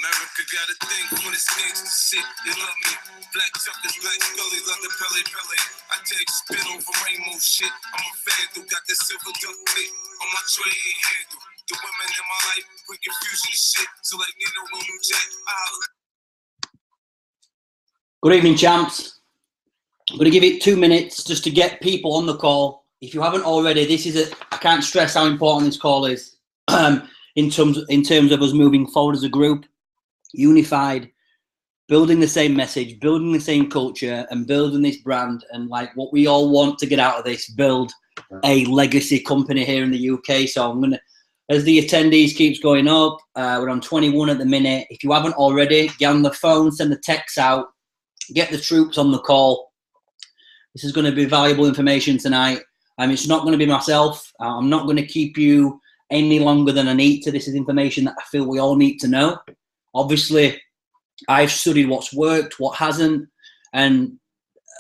America got a thing for this gangsta shit. They love me. Black Chuckers, Black Scully, love the Pele Pele. I take spit over rainbow shit. I'm a fan who got the silver duct tape on my tray handle. The women in my life bring confusion and shit. So like Nino Lunu Jack, Good evening, champs. I'm going to give it 2 minutes just to get people on the call. If you haven't already, I can't stress how important this call is in terms of us moving forward as a group, unified, building the same message, building the same culture, and building this brand. And like what we all want to get out of this, build a legacy company here in the UK. So I'm going to, as the attendees keeps going up, we're on 21 at the minute. If you haven't already, get on the phone, send the texts out, get the troops on the call. This is going to be valuable information tonight. It's not going to be myself. I'm not going to keep you any longer than I need to. This is information that I feel we all need to know. Obviously, I've studied what's worked, what hasn't, and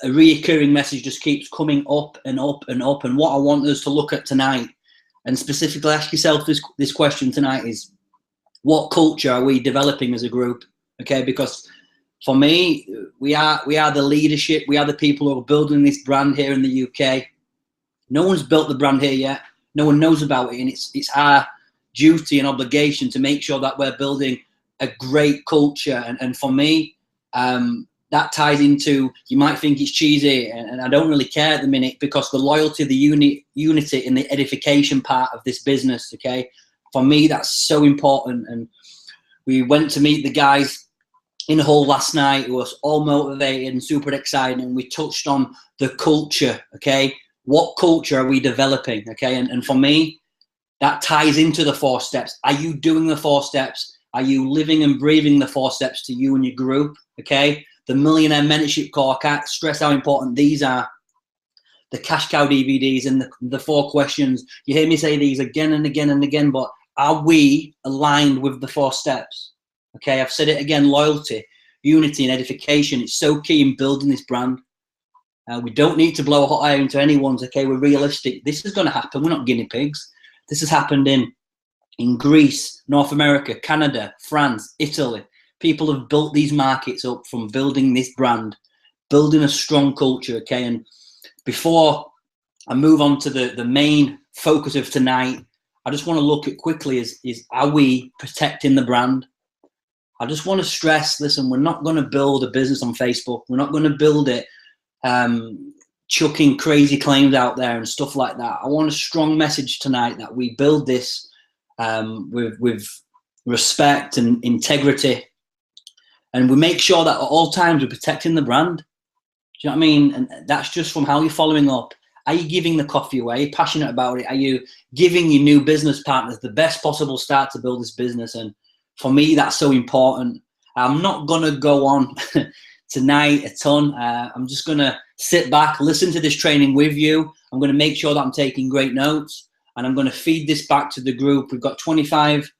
a reoccurring message just keeps coming up and up and up. And what I want us to look at tonight, and specifically ask yourself this question tonight, is what culture are we developing as a group? Okay, because for me, we are the leadership. We are the people who are building this brand here in the UK. No one's built the brand here yet. No one knows about it, and it's our duty and obligation to make sure that we're building a great culture. And for me, that ties into, you might think it's cheesy, and I don't really care at the minute, because the loyalty, the unity and the edification part of this business, okay? For me, that's so important. And we went to meet the guys in Hull last night who was all motivated and super excited, and we touched on the culture, okay? What culture are we developing, okay? And for me, that ties into the 4 steps. Are you doing the 4 steps? Are you living and breathing the 4 steps to you and your group, okay? The Millionaire Mentorship Core, I can't stress how important these are. The Cash Cow DVDs and the 4 questions. You hear me say these again and again and again, but are we aligned with the 4 steps? Okay, I've said it again, loyalty, unity and edification. It's so key in building this brand. We don't need to blow hot air into anyone's, okay? We're realistic. This is going to happen. We're not guinea pigs. This has happened in Greece, North America, Canada, France, Italy. People have built these markets up from building this brand, building a strong culture, okay? And before I move on to the main focus of tonight, I just want to look at quickly is are we protecting the brand? I just want to stress, listen, we're not going to build a business on Facebook. We're not going to build it chucking crazy claims out there and stuff like that. I want a strong message tonight that we build this with respect and integrity, and we make sure that at all times we're protecting the brand. Do you know what I mean? And that's just from how you're following up. Are you giving the coffee away? Are you passionate about it? Are you giving your new business partners the best possible start to build this business? And for me, that's so important. I'm not going to go on tonight a ton. I'm just going to sit back, listen to this training with you. I'm going to make sure that I'm taking great notes, and I'm going to feed this back to the group. We've got 25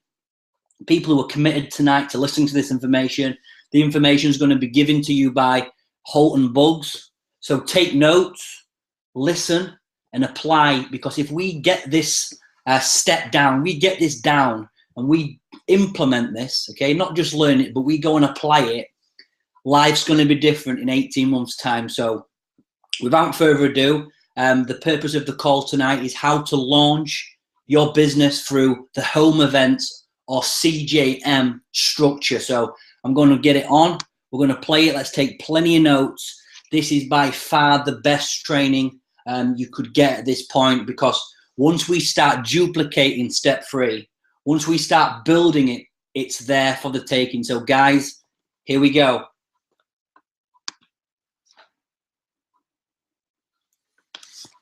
people who are committed tonight to listening to this information. The information is going to be given to you by Holton Bugs. So take notes, listen, and apply, because if we get this step down, we get this down and we implement this, okay, not just learn it, but we go and apply it, life's going to be different in 18 months' time. So without further ado, the purpose of the call tonight is how to launch your business through the home events or CJM structure. So I'm going to get it on. We're going to play it. Let's take plenty of notes. This is by far the best training you could get at this point, because once we start duplicating step 3, once we start building it, it's there for the taking. So guys, here we go.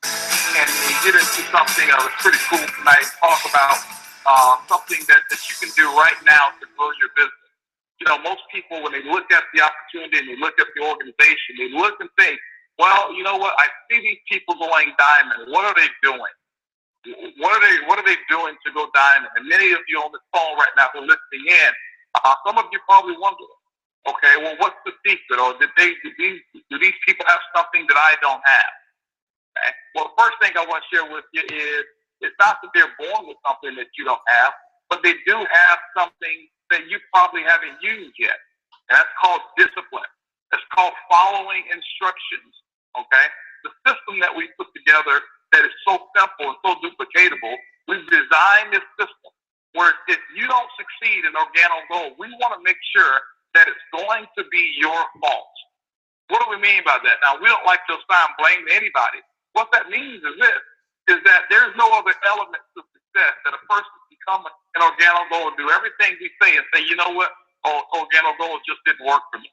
And we get into something that was pretty cool tonight. Talk about something that you can do right now to grow your business. You know, most people, when they look at the opportunity and they look at the organization, they look and think, well, you know what? I see these people going diamond. What are they doing? What are they doing to go diamond? And many of you on this phone right now who are listening in, some of you probably wonder, okay, well, what's the secret? Or do these people have something that I don't have? Okay? Well, the first thing I want to share with you is it's not that they're born with something that you don't have, but they do have something that you probably haven't used yet. And that's called discipline. That's called following instructions. Okay? The system that we put together that is so simple and so duplicatable, we've designed this system where if you don't succeed in Organo Gold, we want to make sure that it's going to be your fault. What do we mean by that? Now, we don't like to assign blame to anybody. What that means is this, is that there's no other element to success that a person can come in Organo Gold and do everything we say and say, you know what, Organo Gold just didn't work for me.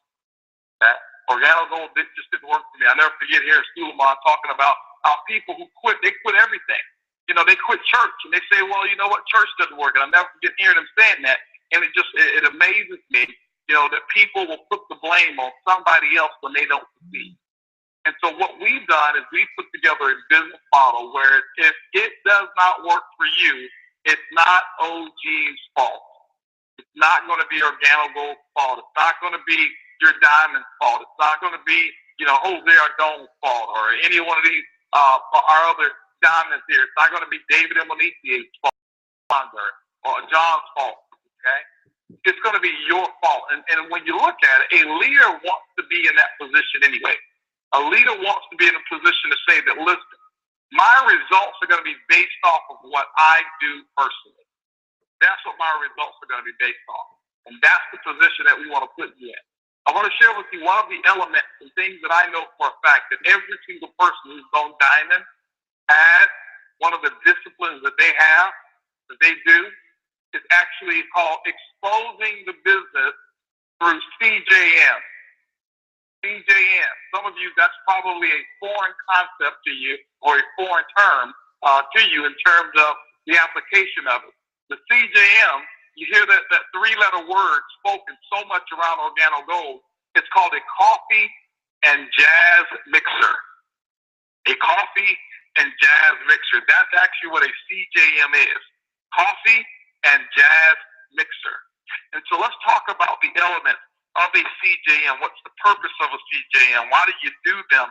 Organo Gold just didn't work for me. I'll never forget here in Suleiman talking about how people who quit, they quit everything. You know, they quit church and they say, well, you know what, church doesn't work. And I'll never forget hearing them saying that. And it amazes me, you know, that people will put the blame on somebody else when they don't succeed. And so what we've done is we've put together a business model where if it does not work for you, it's not OG's fault. It's not going to be Organo Gold's fault. It's not going to be your Diamond's fault. It's not going to be, you know, Jose Ardone's fault or any one of these our other diamonds here. It's not going to be David Emonitie's fault or John's fault. Okay? It's going to be your fault. And when you look at it, a leader wants to be in that position anyway. A leader wants to be in a position to say that, listen, my results are going to be based off of what I do personally. That's what my results are going to be based on. And that's the position that we want to put you in. I want to share with you one of the elements and things that I know for a fact that every single person who's gone diamond has. One of the disciplines that they have, that they do, is actually called exposing the business through CJM. CJM. Some of you, that's probably a foreign concept to you or a foreign term to you in terms of the application of it. The CJM, you hear that three-letter word spoken so much around Organo Gold. It's called a coffee and jazz mixer. A coffee and jazz mixer. That's actually what a CJM is. Coffee and jazz mixer. And so let's talk about the elements of a CJM. What's the purpose of a CJM? Why do you do them?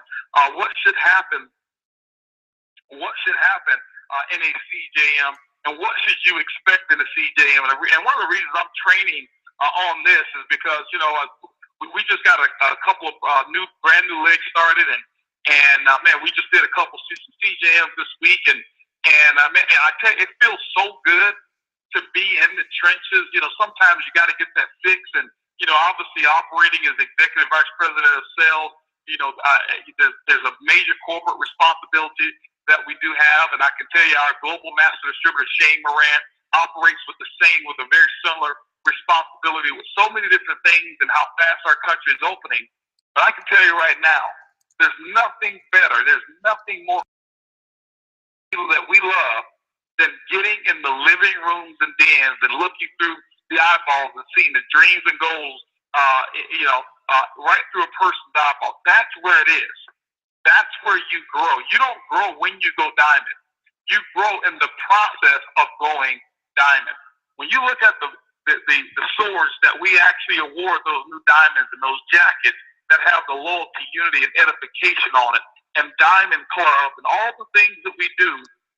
What should happen? What should happen in a CJM? And what should you expect in a CJM? And one of the reasons I'm training on this is because, you know, we just got a couple of brand new legs started, and man, we just did a couple CJMs this week, and man, I tell you, it feels so good to be in the trenches. You know, sometimes you got to get that fix, and you know, obviously operating as executive vice president of sales, you know, there's a major corporate responsibility that we do have, and I can tell you our global master distributor, Shane Moran, operates with a very similar responsibility with so many different things and how fast our country is opening. But I can tell you right now, there's nothing better, there's nothing more that we love than getting in the living rooms and dens and looking through the eyeballs and seeing the dreams and goals, right through a person's eyeball. That's where it is. That's where you grow. You don't grow when you go diamond. You grow in the process of going diamond. When you look at the swords that we actually award those new diamonds and those jackets that have the loyalty, unity, and edification on it, and Diamond Club and all the things that we do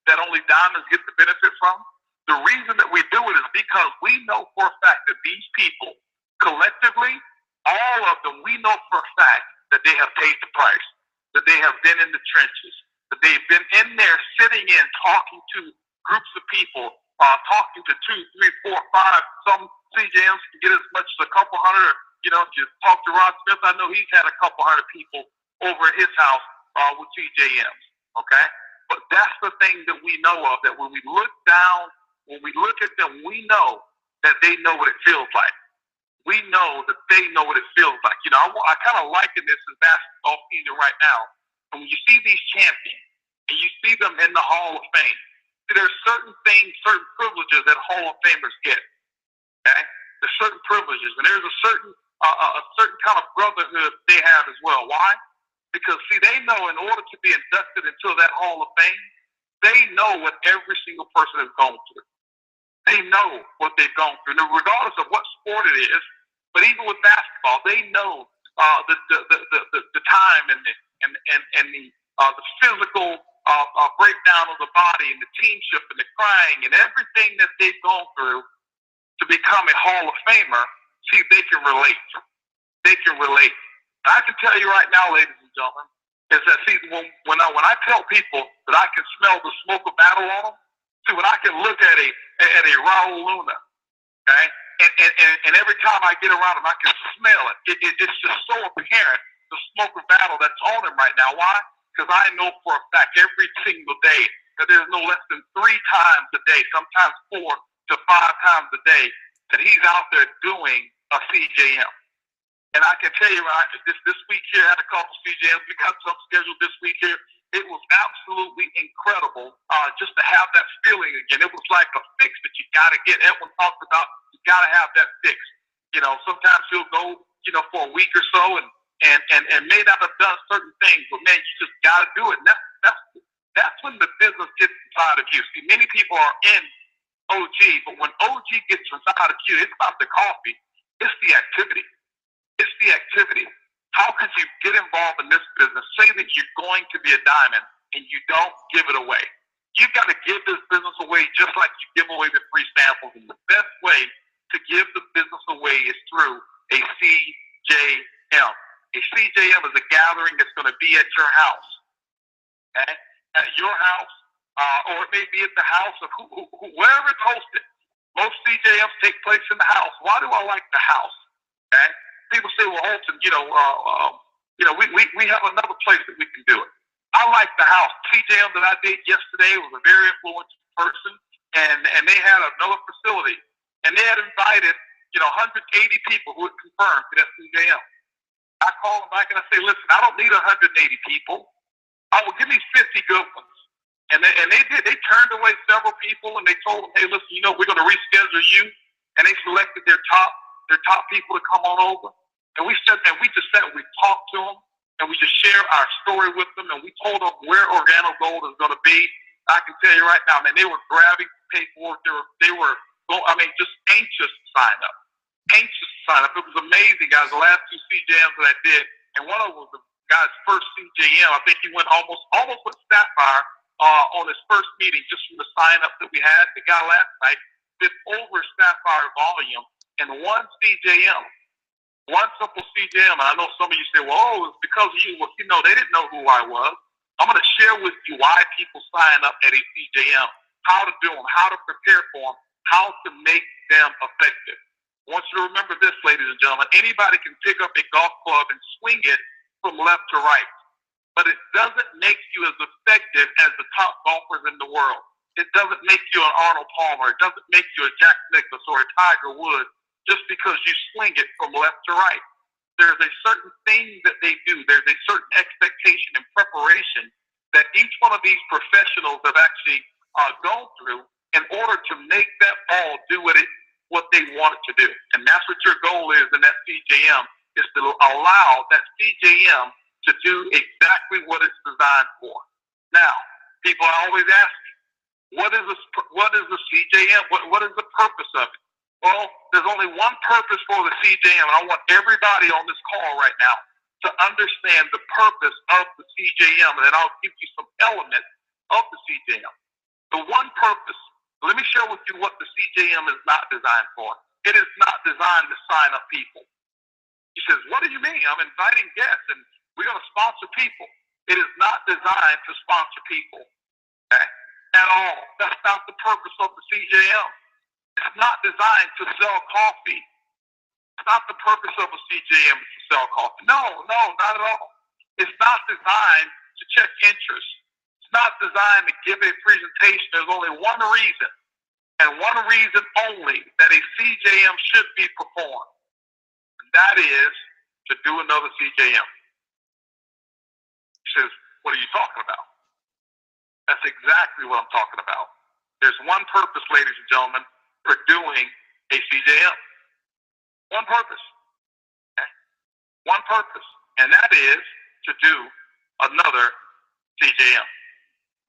that only diamonds get the benefit from, the reason that we do it is because we know for a fact that these people, collectively, all of them, we know for a fact that they have paid the price, that they have been in the trenches, that they've been in there sitting in, talking to groups of people, talking to 2, 3, 4, 5. Some CJMs can get as much as a couple hundred. You know, if you talk to Rod Smith, I know he's had a couple hundred people over at his house with CJMs, okay? But that's the thing that we know of, that when we look down, when we look at them, we know that they know what it feels like. We know that they know what it feels like. You know, I kind of liken this as basketball season right now. And when you see these champions and you see them in the Hall of Fame, there's certain things, certain privileges that Hall of Famers get. Okay? There's certain privileges, and there's a certain kind of brotherhood they have as well. Why? Because, see, they know in order to be inducted into that Hall of Fame, they know what every single person has gone through. They know what they've gone through, and regardless of what sport it is. But even with basketball, they know the time and the physical breakdown of the body and the teamship and the crying and everything that they've gone through. to become a Hall of Famer, see, they can relate. They can relate. I can tell you right now, ladies and gentlemen, is that, see, when I tell people that I can smell the smoke of battle on them, see, when I can look at a Raul Luna, okay, and every time I get around him, I can smell it. It's just so apparent, the smoke of battle that's on him right now. Why? Because I know for a fact every single day that there's no less than 3 times a day, sometimes 4 to 5 times a day, that he's out there doing a CJM. And I can tell you, this week here, I had a couple CJMs. We got some scheduled this week here. It was absolutely incredible just to have that feeling again. It was like a fix that you got to get. Edwin talked about you got to have that fix. You know, sometimes you'll go, you know, for a week or so and may not have done certain things, but man, you just got to do it. And that's when the business gets inside of you. See, many people are in OG, but when OG gets inside of you, it's not the coffee. It's the activity. It's the activity. How could you get involved in this business, say that you're going to be a diamond, and you don't give it away? You've got to give this business away just like you give away the free samples. And the best way to give the business away is through a CJM. A CJM is a gathering that's going to be at your house, okay? At your house, or it may be at the house of wherever it's hosted. Most CJMs take place in the house. Why do I like the house? Okay? People say, well, Holton, we have another place that we can do it. I like the house. CJM that I did yesterday was a very influential person, and they had another facility, and they had invited, 180 people who had confirmed to that CJM. I call them back and I say, listen, I don't need 180 people. I will give me 50 good ones. And they did. They turned away several people, and they told them, hey, listen, we're going to reschedule you. And they selected their top people to come on over. And we just sat and we talked to them, and we just shared our story with them, and we told them where Organo Gold is going to be. I can tell you right now, man, they were grabbing paperwork. They were just anxious to sign up. Anxious to sign up. It was amazing, guys. The last 2 CJMs that I did, and one of them was the guy's first CJM. I think he went almost with Sapphire on his first meeting just from the sign up that we had. The guy last night did over Sapphire volume in one CJM. One simple CJM, and I know some of you say, well, it's because of you. Well, they didn't know who I was. I'm going to share with you why people sign up at a CJM, how to do them, how to prepare for them, how to make them effective. I want you to remember this, ladies and gentlemen. Anybody can pick up a golf club and swing it from left to right, but it doesn't make you as effective as the top golfers in the world. It doesn't make you an Arnold Palmer. It doesn't make you a Jack Nicklaus or a Tiger Woods just because you swing it from left to right. There's a certain thing that they do. There's a certain expectation and preparation that each one of these professionals have actually gone through in order to make that ball do what they want it to do. And that's what your goal is in that CJM, is to allow that CJM to do exactly what it's designed for. Now, people always ask me, what is the CJM? What is the purpose of it? Well, there's only one purpose for the CJM, and I want everybody on this call right now to understand the purpose of the CJM, and then I'll give you some elements of the CJM. The one purpose, let me share with you what the CJM is not designed for. It is not designed to sign up people. He says, what do you mean? I'm inviting guests, and we're going to sponsor people. It is not designed to sponsor people, okay, at all. That's not the purpose of the CJM. It's not designed to sell coffee. It's not the purpose of a CJM to sell coffee. No, not at all. It's not designed to check interest. It's not designed to give a presentation. There's only one reason, and one reason only, that a CJM should be performed, and that is to do another CJM. He says, what are you talking about? That's exactly what I'm talking about. There's one purpose, ladies and gentlemen, for doing a CJM. One purpose. Okay? One purpose. And that is to do another CJM.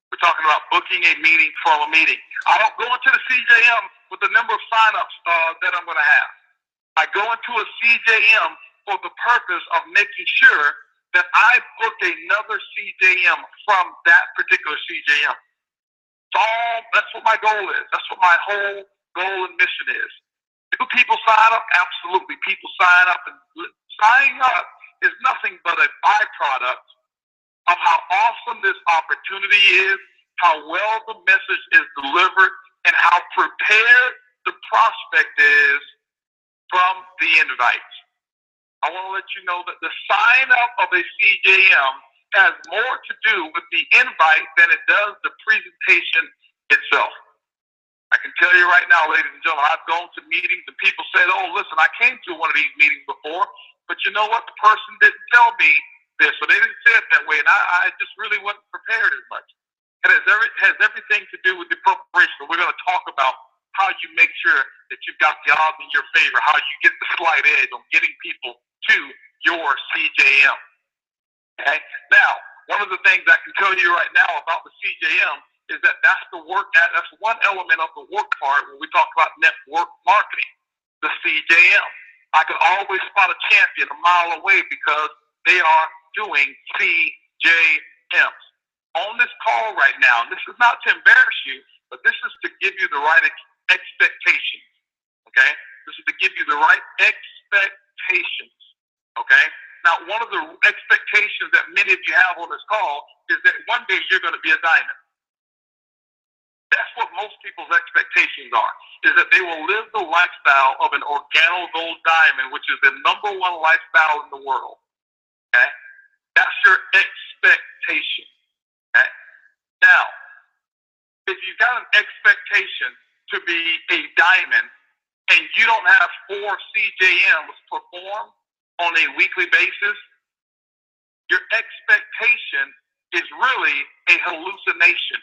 We're talking about booking a meeting from a meeting. I don't go into the CJM with the number of signups that I'm going to have. I go into a CJM for the purpose of making sure that I book another CJM from that particular CJM. That's what my goal is. That's what my whole goal and mission is. Do people sign up? Absolutely. People sign up, and signing up is nothing but a byproduct of how awesome this opportunity is, how well the message is delivered, and how prepared the prospect is from the invite. I want to let you know that the sign up of a CJM has more to do with the invite than it does the presentation itself. I can tell you right now, ladies and gentlemen, I've gone to meetings and people said, oh, listen, I came to one of these meetings before, but you know what? The person didn't tell me this, or they didn't say it that way, and I just really wasn't prepared as much. It has everything to do with the preparation. We're going to talk about how you make sure that you've got the odds in your favor, how you get the slight edge on getting people to your CJM. Okay? Now, one of the things I can tell you right now about the CJM is that that's one element of the work part when we talk about network marketing, the CJM. I can always spot a champion a mile away because they are doing CJMs. On this call right now, and this is not to embarrass you, but this is to give you the right expectations, okay? This is to give you the right expectations, okay? Now, one of the expectations that many of you have on this call is that one day you're going to be a diamond. That's what most people's expectations are, is that they will live the lifestyle of an organo gold diamond, which is the #1 lifestyle in the world, okay? That's your expectation. Okay? Now, if you've got an expectation to be a diamond and you don't have 4 CJMs perform on a weekly basis, your expectation is really a hallucination.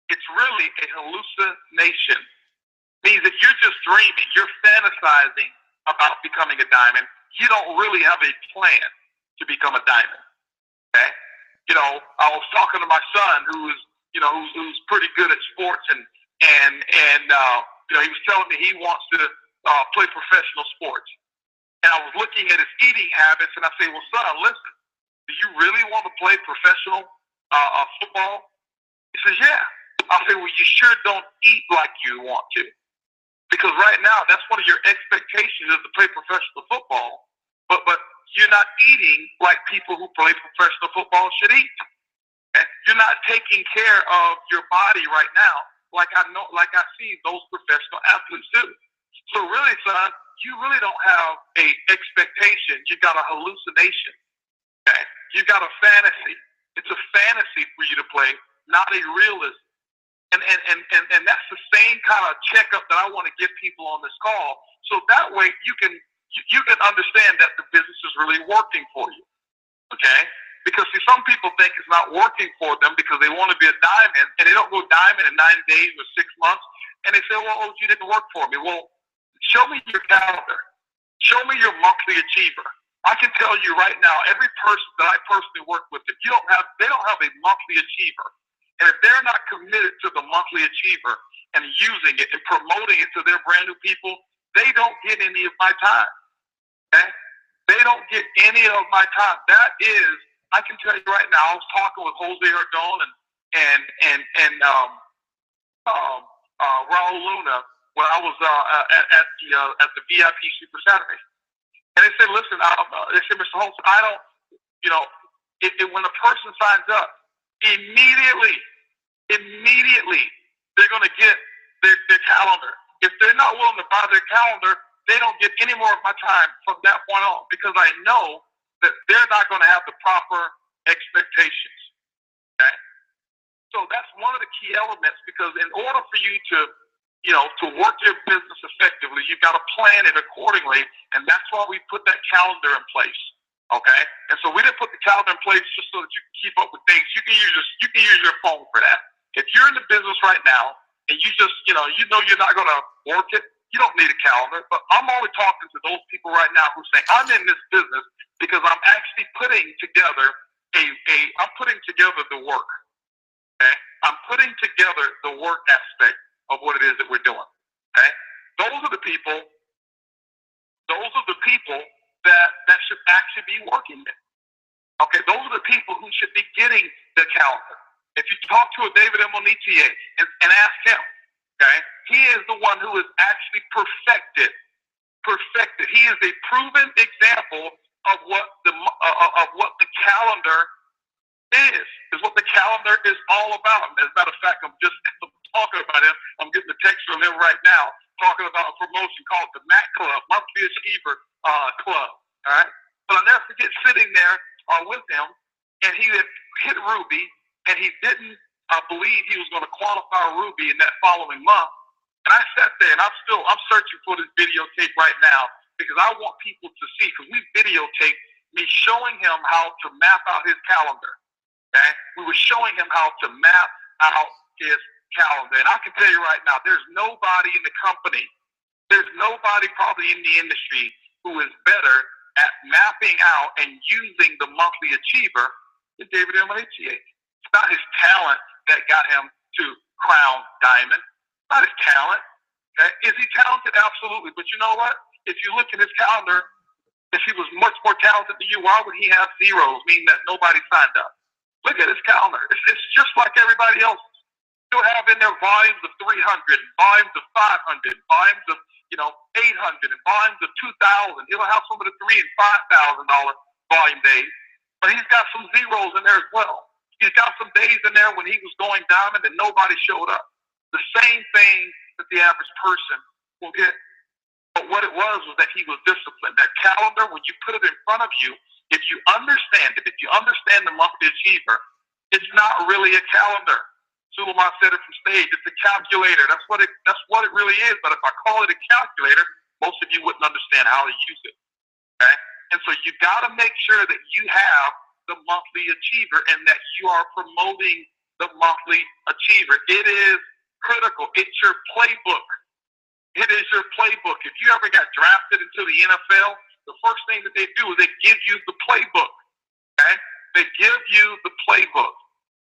It's really a hallucination. It means that you're just dreaming. You're fantasizing about becoming a diamond. You don't really have a plan to become a diamond. Okay? You know, I was talking to my son who's pretty good at sports, and you know, he was telling me he wants to play professional sports. And I was looking at his eating habits, and I say, well, son, listen, do you really want to play professional football? He says, yeah. I say, well, you sure don't eat like you want to. Because right now, that's one of your expectations is to play professional football, but you're not eating like people who play professional football should eat. Okay? You're not taking care of your body right now like I see those professional athletes do. So really, son, you really don't have a expectation. You've got a hallucination. Okay? You've got a fantasy. It's a fantasy for you to play, not a realism. And that's the same kind of checkup that I want to give people on this call. So that way you can understand that the business is really working for you. Okay? Because see, some people think it's not working for them because they want to be a diamond, and they don't go diamond in 90 days or 6 months, and they say, well, you didn't work for me. Well, show me your calendar. Show me your monthly achiever. I can tell you right now, every person that I personally work with, they don't have a monthly achiever. And if they're not committed to the monthly achiever and using it and promoting it to their brand new people, they don't get any of my time. Okay? They don't get any of my time. That is, I can tell you right now, I was talking with Jose Ordon and Raul Luna when I was at the VIP Super Saturday. And they said, listen, they said, Mr. Holmes, I don't, you know, when a person signs up, immediately they're going to get their calendar. If they're not willing to buy their calendar, they don't get any more of my time from that point on, because I know that they're not going to have the proper expectations. Okay? So that's one of the key elements, because in order for you to work your business effectively, you've got to plan it accordingly, and that's why we put that calendar in place. Okay? And so we didn't put the calendar in place just so that you can keep up with dates. You can use your phone for that. If you're in the business right now and you just, you know you're not going to work it, you don't need a calendar. But I'm only talking to those people right now who say, I'm in this business because I'm actually putting together I'm putting together the work. Okay? I'm putting together the work aspect of what it is that we're doing. Okay? Those are the people that should actually be working it. Okay, those are the people who should be getting the calendar. If you talk to a David Monetier and ask him, okay, He is the one who is actually perfected. He is a proven example of what the calendar is what the calendar is all about. As a matter of fact, I'm just talking about him. I'm getting a text from him right now talking about a promotion called the MAC Club, Monthly Achiever Club. All right, but I'll never forget sitting there with him, and he had hit Ruby, and he didn't believe he was going to qualify Ruby in that following month. And I sat there, and I'm searching for this videotape right now because I want people to see, because we videotaped me showing him how to map out his calendar. Okay? We were showing him how to map out his calendar. And I can tell you right now, there's nobody in the company, there's nobody probably in the industry who is better at mapping out and using the monthly achiever than David Emenike. It's not his talent that got him to Crown Diamond. Not his talent. Okay? Is he talented? Absolutely. But you know what? If you look at his calendar, if he was much more talented than you, why would he have zeros, meaning that nobody signed up? Look at his calendar. It's just like everybody else. He'll have in there volumes of 300, volumes of 500, volumes of 800, and volumes of 2,000. He'll have some of the $3,000 and $5,000 volume days, but he's got some zeros in there as well. He's got some days in there when he was going diamond and nobody showed up. The same thing that the average person will get. But what it was that he was disciplined. That calendar, when you put it in front of you, if you understand it, if you understand the monthly achiever, it's not really a calendar. Suleiman said it from stage. It's a calculator. That's what it really is. But if I call it a calculator, most of you wouldn't understand how to use it. Okay? And so you got to make sure that you have the monthly achiever and that you are promoting the monthly achiever. It is critical. It's your playbook. It is your playbook. If you ever got drafted into the NFL, the first thing that they do is they give you the playbook. Okay? They give you the playbook.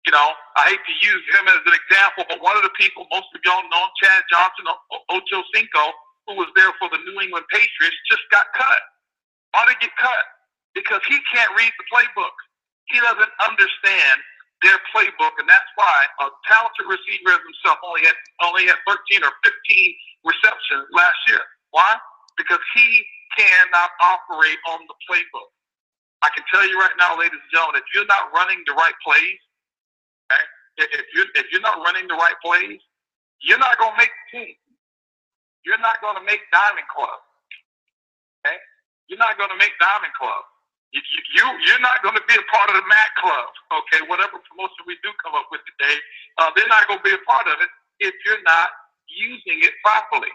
I hate to use him as an example, but one of the people, most of y'all know, Chad Johnson, Ocho Cinco, who was there for the New England Patriots, just got cut. Why did he get cut? Because he can't read the playbook. He doesn't understand their playbook, and that's why a talented receiver as himself only had 13 or 15 receptions last year. Why? Because he cannot operate on the playbook. I can tell you right now, ladies and gentlemen, if you're not running the right plays, okay, if you're not running the right plays, you're not going to make the team. You're not going to make Diamond Club. Okay? You're not going to make Diamond Club. You're not going to be a part of the MAC Club, okay? Whatever promotion we do come up with today, they're not going to be a part of it if you're not using it properly,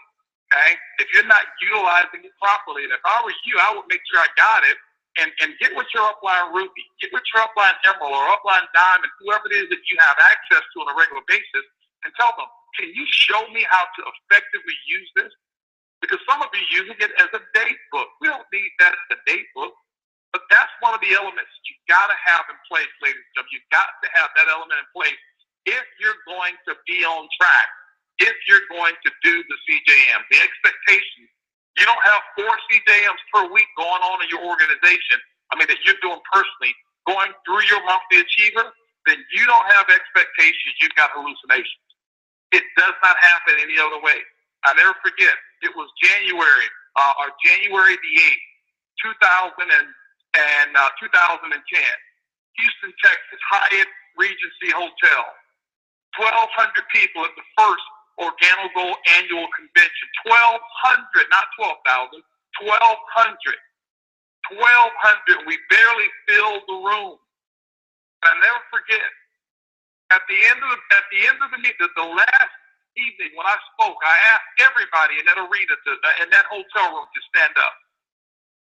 okay? If you're not utilizing it properly. And if I were you, I would make sure I got it and get with your upline Ruby, get with your upline Emerald or upline Diamond, whoever it is that you have access to on a regular basis, and tell them, can you show me how to effectively use this? Because some of you using it as a date book. We don't need that as a date book. But that's one of the elements that you got to have in place, ladies and gentlemen. You've got to have that element in place if you're going to be on track, if you're going to do the CJM. The expectation, you don't have 4 CJMs per week going on in your organization, that you're doing personally, going through your monthly achiever, then you don't have expectations. You've got hallucinations. It does not happen any other way. I never forget, it was January the 8th, 2010, Houston, Texas, Hyatt Regency Hotel. 1,200 people at the first OrganoGold annual convention. 1,200, not 12,000, 1,200. 1,200. We barely filled the room. And I never forget, at the end of the meeting, the last evening when I spoke, I asked everybody in that arena, in that hotel room, to stand up.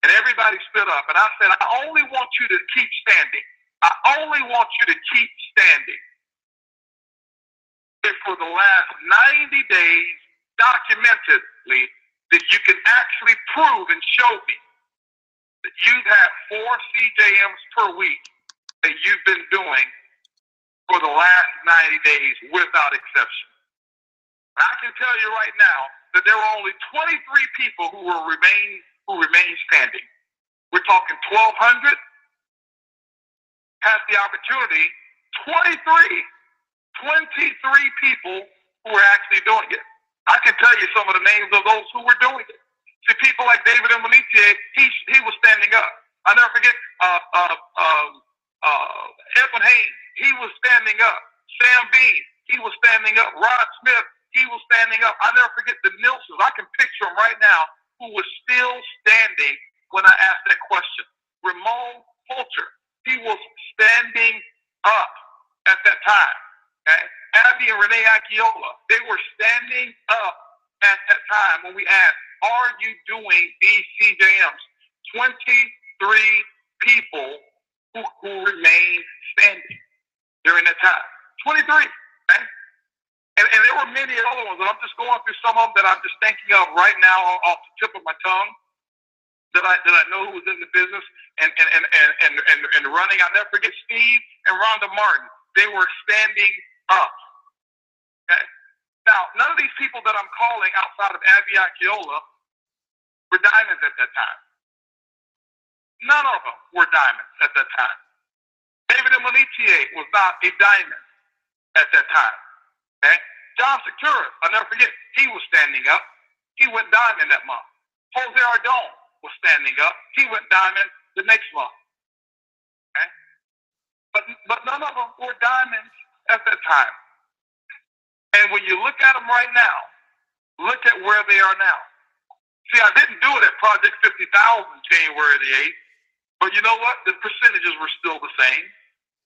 And everybody stood up. And I said, I only want you to keep standing. I only want you to keep standing. And for the last 90 days, documentedly, that you can actually prove and show me that you've had 4 CJMs per week that you've been doing for the last 90 days without exception. And I can tell you right now that there were only 23 people who remain standing. We're talking 1,200 had the opportunity. 23 people who were actually doing it. I can tell you some of the names of those who were doing it. See, people like David Monique, he was standing up. I'll never forget Edwin Haynes, he was standing up. Sam Bean, he was standing up. Rod Smith, he was standing up. I'll never forget the Nilsons. I can picture them right now, who was still standing when I asked that question. Ramon Fulcher, he was standing up at that time. Okay? Abby and Renee Akiola, they were standing up at that time when we asked, are you doing these CJMs? 23 people who remained standing during that time. 23. Okay? And there were many other ones, and I'm just going through some of them that I'm just thinking of right now off the tip of my tongue that I know who was in the business and running. I'll never forget Steve and Rhonda Martin. They were standing up. Okay? Now, none of these people that I'm calling outside of Abby Akiola were diamonds at that time. None of them were diamonds at that time. David Monique was not a diamond at that time. Okay? John Secura, I'll never forget, he was standing up. He went diamond that month. Jose Ardon was standing up. He went diamond the next month. Okay? But none of them were diamonds at that time. And when you look at them right now, look at where they are now. See, I didn't do it at Project 50,000 January the 8th, but you know what? The percentages were still the same.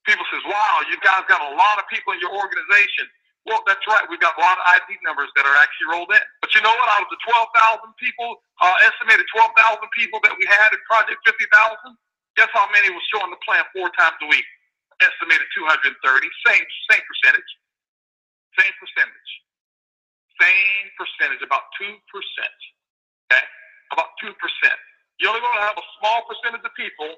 People says, wow, you guys got a lot of people in your organization. Well, that's right. We've got a lot of ID numbers that are actually rolled in. But you know what? Out of the 12,000 people, estimated 12,000 people that we had at Project 50,000, guess how many was showing the plan 4 times a week? Estimated 230. Same percentage. Same percentage. Same percentage, about 2%. Okay? About 2%. You're only going to have a small percentage of people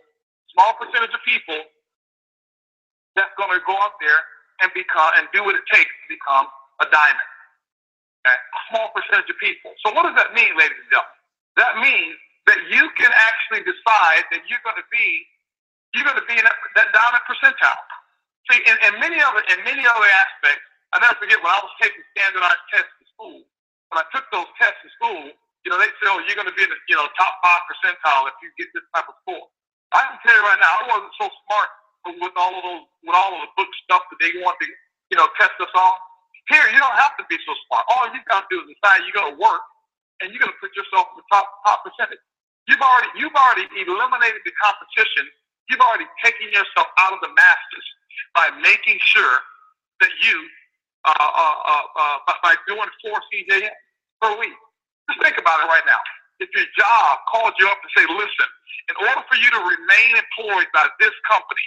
that's going to go out there and do what it takes to become a diamond. Okay? A small percentage of people. So what does that mean, ladies and gentlemen? That means that you can actually decide that you're going to be in that diamond percentile. See, in many other aspects, I never forget when I was taking standardized tests in school. When I took those tests in school, they say, oh, you're going to be in the top 5 percentile if you get this type of score. I can tell you right now, I wasn't so smart with all of the book stuff that they want to, test us on. Here, you don't have to be so smart. All you got to do is decide you're going to work, and you're going to put yourself in the top percentage. You've already eliminated the competition. You've already taken yourself out of the masters by making sure that you, by doing 4 CJM per week. Just think about it right now. If your job called you up and say, listen, in order for you to remain employed by this company,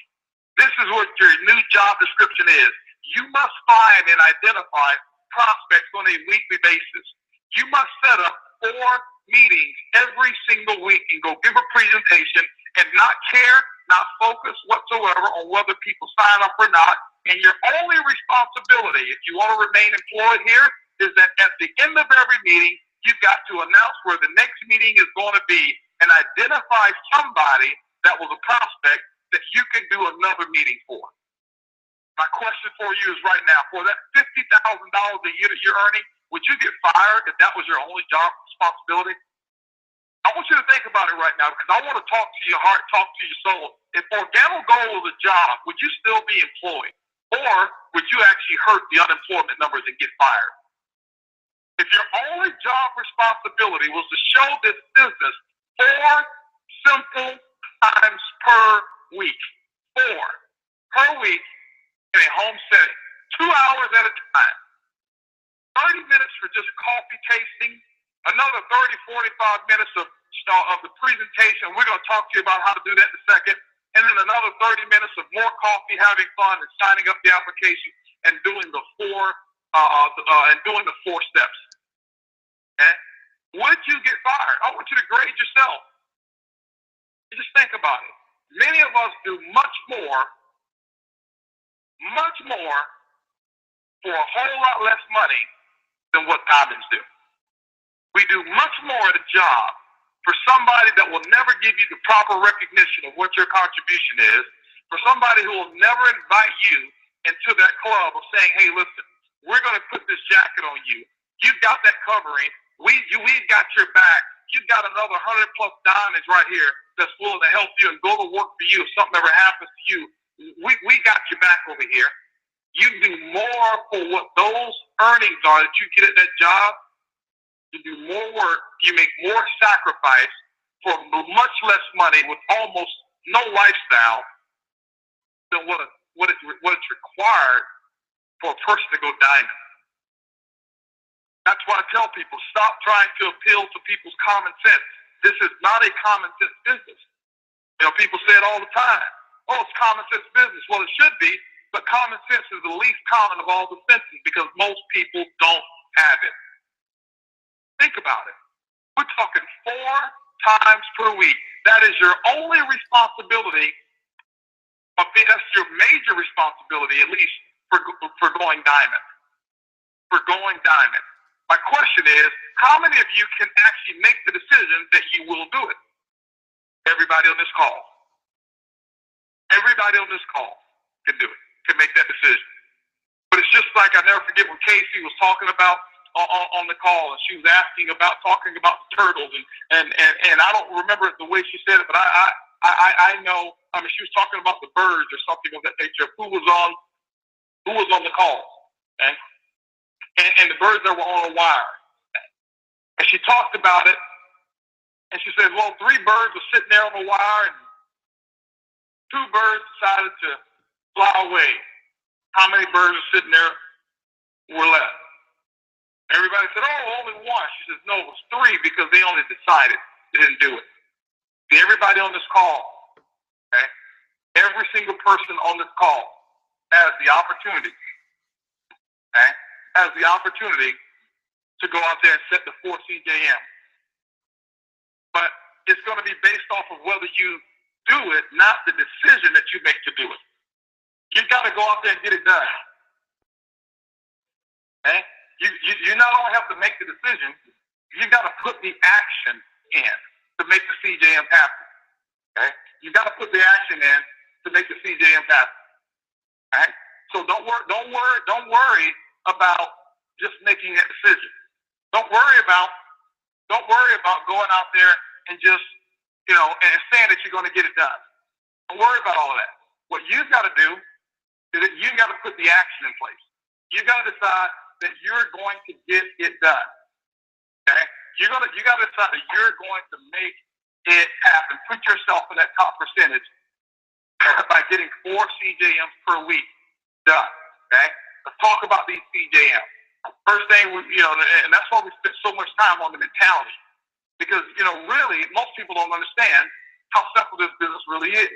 this is what your new job description is. You must find and identify prospects on a weekly basis. You must set up 4 meetings every single week and go give a presentation and not care, not focus whatsoever on whether people sign up or not. And your only responsibility, if you want to remain employed here, is that at the end of every meeting, you've got to announce where the next meeting is going to be and identify somebody that was a prospect that you can do another meeting for. My question for you is right now, for that $50,000 a year that you're earning, would you get fired if that was your only job responsibility? I want you to think about it right now because I want to talk to your heart, talk to your soul. If Organogold was a job, would you still be employed? Or would you actually hurt the unemployment numbers and get fired? If your only job responsibility was to show this business 4 simple times per week, 4 per week in a home setting, 2 hours at a time, 30 minutes for just coffee tasting, another 30, 45 minutes of the presentation. We're going to talk to you about how to do that in a second. And then another 30 minutes of more coffee, having fun, and signing up the application and doing the 4 steps. Okay? Would you get fired? I want you to grade yourself. Just think about it. Many of us do much more for a whole lot less money than what diamonds do. We do much more at a job for somebody that will never give you the proper recognition of what your contribution is, for somebody who will never invite you into that club of saying, hey, listen, we're going to put this jacket on you. You've got that covering. We've got your back. You've got another 100+ diamonds right here that's willing to help you and go to work for you if something ever happens to you. We got your back over here. You do more for what those earnings are that you get at that job. You do more work. You make more sacrifice for much less money with almost no lifestyle than what it's required for a person to go diamond. That's why I tell people, stop trying to appeal to people's common sense. This is not a common sense business. You know, people say it all the time. Oh, it's common sense business. Well, it should be, but common sense is the least common of all the senses because most people don't have it. Think about it. We're talking 4 times per week. That is your only responsibility. That's your major responsibility, at least for going diamond. For going diamond. My question is, how many of you can actually make the decision that you will do it? Everybody on this call. Everybody on this call can do it, can make that decision. But it's just like, I never forget when Casey was talking about on the call, and she was talking about the turtles, and I don't remember the way she said it, but I know, she was talking about the birds or something of that nature. Who was on the call? Okay? And the birds that were on a wire. And she talked about it, and she said, well, 3 birds were sitting there on the wire, and 2 birds decided to fly away. How many birds were sitting there were left? Everybody said, oh, only 1. She says, no, it was 3 because they only decided. They didn't do it. See, everybody on this call, okay, every single person on this call has the opportunity, okay, has the opportunity to go out there and set the 4 CJM. But it's going to be based off of whether you do it, not the decision that you make to do it. You've got to go out there and get it done. Okay? You not only have to make the decision, you've got to put the action in to make the CJM happen. Okay? You've got to put the action in to make the CJM happen. All right? So don't worry about just making that decision. Don't worry about going out there and just, and saying that you're going to get it done. Don't worry about all of that. What you've got to do is that you've got to put the action in place. You've got to decide that you're going to get it done. Okay? You got to decide that you're going to make it happen. Put yourself in that top percentage by getting 4 CJMs per week done. Okay? Let's talk about these CJMs. First thing, and that's why we spend so much time on the mentality. Because, really, most people don't understand how simple this business really is.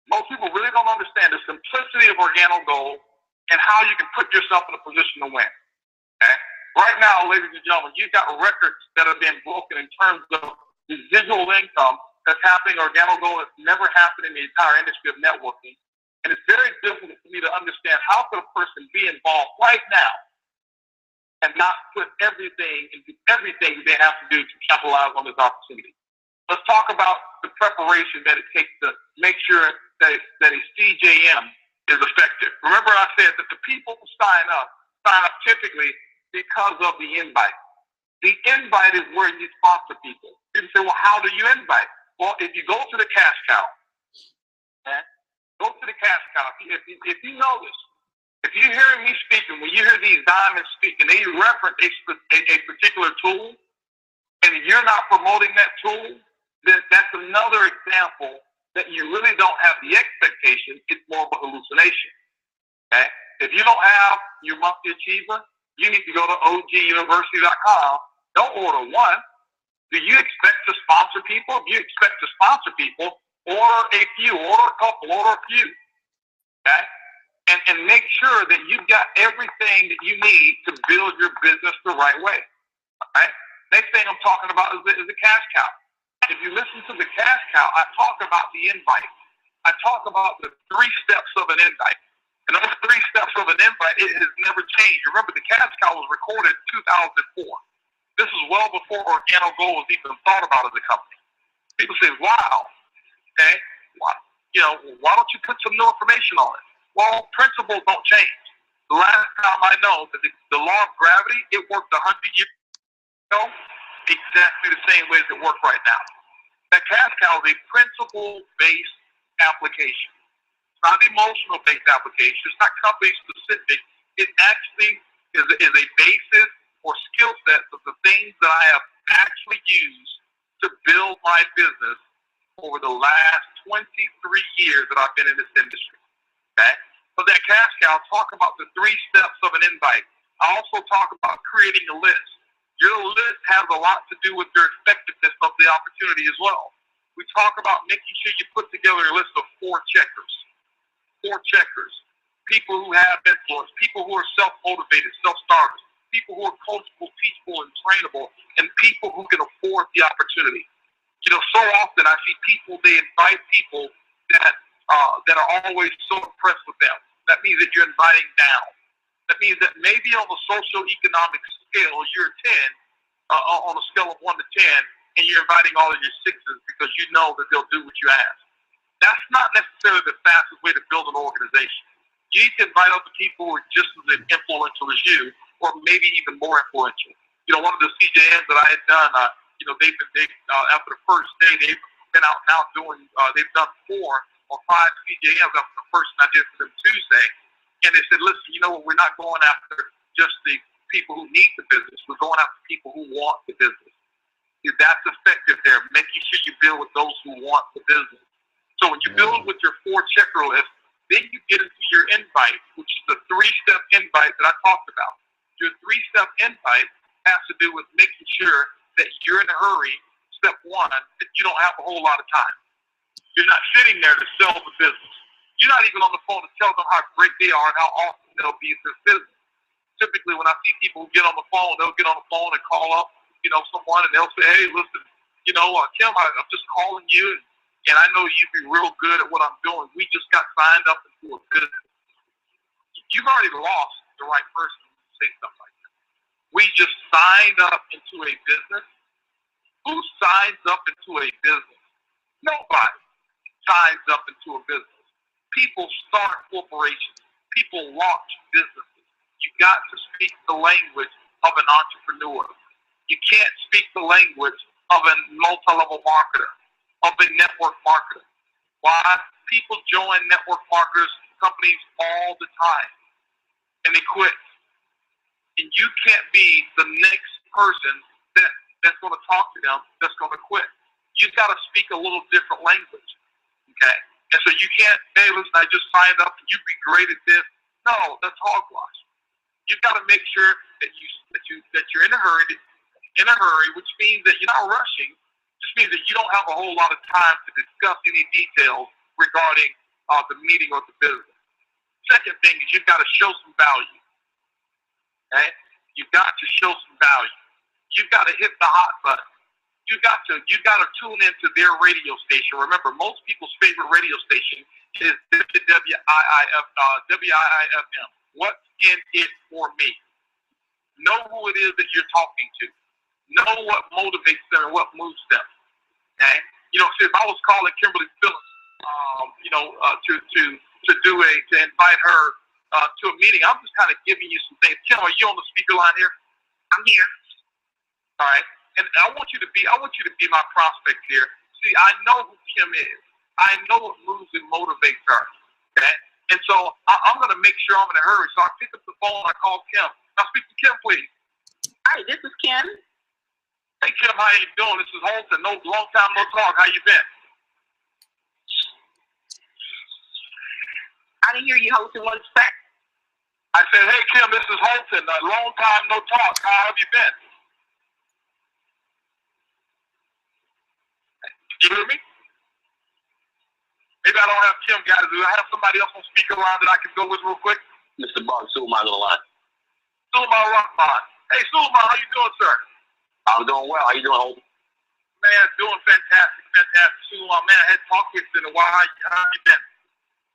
Most people really don't understand the simplicity of OrganoGold and how you can put yourself in a position to win. Okay? Right now, ladies and gentlemen, you've got records that have been broken in terms of residual income that's happening. OrganoGold has never happened in the entire industry of networking. And it's very difficult for me to understand how could a person be involved right now and not put everything into everything they have to do to capitalize on this opportunity. Let's talk about the preparation that it takes to make sure that a CJM is effective. Remember I said that the people who sign up typically because of the invite. The invite is where you sponsor people. People say, well, how do you invite? Well, if you go to the cash cow, okay? Go to the cash cow. If you notice, if you're hearing me speaking, when you hear these diamonds speaking, they reference a particular tool, and you're not promoting that tool, then that's another example that you really don't have the expectation. It's more of a hallucination. Okay? If you don't have your monthly achiever, you need to go to oguniversity.com. Don't order 1. Do you expect to sponsor people? If you expect to sponsor people, order a few, order a couple, order a few. Okay? And make sure that you've got everything that you need to build your business the right way. All right? Next thing I'm talking about is the cash cow. If you listen to the cash cow, I talk about the invite. I talk about the 3 steps of an invite. And those 3 steps of an invite, it has never changed. Remember, the cash cow was recorded in 2004. This is well before OrganoGold was even thought about as a company. People say, wow, okay, why don't you put some new information on it? Well, principles don't change. the last time I know that the law of gravity, it worked 100 years ago, exactly the same way as it works right now. That cash cow is a principle-based application. It's not an emotional-based application. It's not company-specific. It actually is a basis or skill set of the things that I have actually used to build my business over the last 23 years that I've been in this industry. Okay? So that cash cow, talk about the 3 steps of an invite. I also talk about creating a list. Your list has a lot to do with your effectiveness of the opportunity as well. We talk about making sure you put together a list of 4 checkers. 4 checkers. People who have influence, people who are self-motivated, self-starters, people who are coachable, teachable, and trainable, and people who can afford the opportunity. You know, so often I see people, they invite people that are always so impressed with them. That means that you're inviting down. That means that maybe on the socioeconomic scale, you're 10, on a scale of 1 to 10, and you're inviting all of your 6s because you know that they'll do what you ask. That's not necessarily the fastest way to build an organization. You need to invite other people who are just as influential as you, or maybe even more influential. You know, one of the CJNs that I had done, you know, they've after the first day, they've been out now doing, they've done 4 or 5 CJNs after the first one I did for them Tuesday. And they said, listen, you know what, we're not going after just the people who need the business. We're going after people who want the business. That's effective there, making sure you build with those who want the business. So when you build with your 4 checker list, then you get into your invite, which is the 3-step invite that I talked about. Your 3-step invite has to do with making sure that you're in a hurry, step 1, that you don't have a whole lot of time. You're not sitting there to sell the business. You're not even on the phone to tell them how great they are and how awesome they'll be at this business. Typically, when I see people who get on the phone, they'll get on the phone and call up, you know, someone, and they'll say, hey, listen, you know, Kim, I'm just calling you, and I know you'd be real good at what I'm doing. We just got signed up into a business. You've already lost the right person to say stuff like that. We just signed up into a business. Who signs up into a business? Nobody signs up into a business. People start corporations. People launch businesses. You got to speak the language of an entrepreneur. You can't speak the language of a multi-level marketer, of a network marketer. Why? People join network marketers companies all the time, and they quit. And you can't be the next person that's going to talk to them that's going to quit. You've got to speak a little different language, okay? And so you can't, hey, listen, I just signed up and you'd be great at this. No, that's hogwash. You've got to make sure that you're in a hurry, which means that you're not rushing. Just means that you don't have a whole lot of time to discuss any details regarding the meeting or the business. Second thing is you've got to show some value. Okay? You've got to show some value. You've got to hit the hot button. You got to tune into their radio station. Remember, most people's favorite radio station is WIIFM. What's in it for me? Know who it is that you're talking to. Know what motivates them and what moves them. Okay? You know, see, if I was calling Kimberly Phillips, to invite her to a meeting, I'm just kind of giving you some things. Kim, are you on the speaker line here? I'm here. All right. And I want you to be my prospect here. See, I know who Kim is. I know what moves and motivates her. Okay? And so I'm going to make sure I'm in a hurry. So I pick up the phone, I call Kim. Now speak to Kim, please. Hi, this is Kim. Hey, Kim, how you doing? This is Holton. No, long time no talk. How you been? I didn't hear you, Holton. What's that? I said, hey, Kim, this is Holton. Long time no talk. How have you been? You hear me? Maybe I don't have Kim, guys. Do I have somebody else on speaker line that I can go with real quick? Mr. Bob Suleiman on the line. Suleiman Rahman. Hey, Suleiman, how you doing, sir? I'm doing well. How you doing, Holton? Man, doing fantastic. Suleiman, man, I hadn't talked with you in a while. How you been?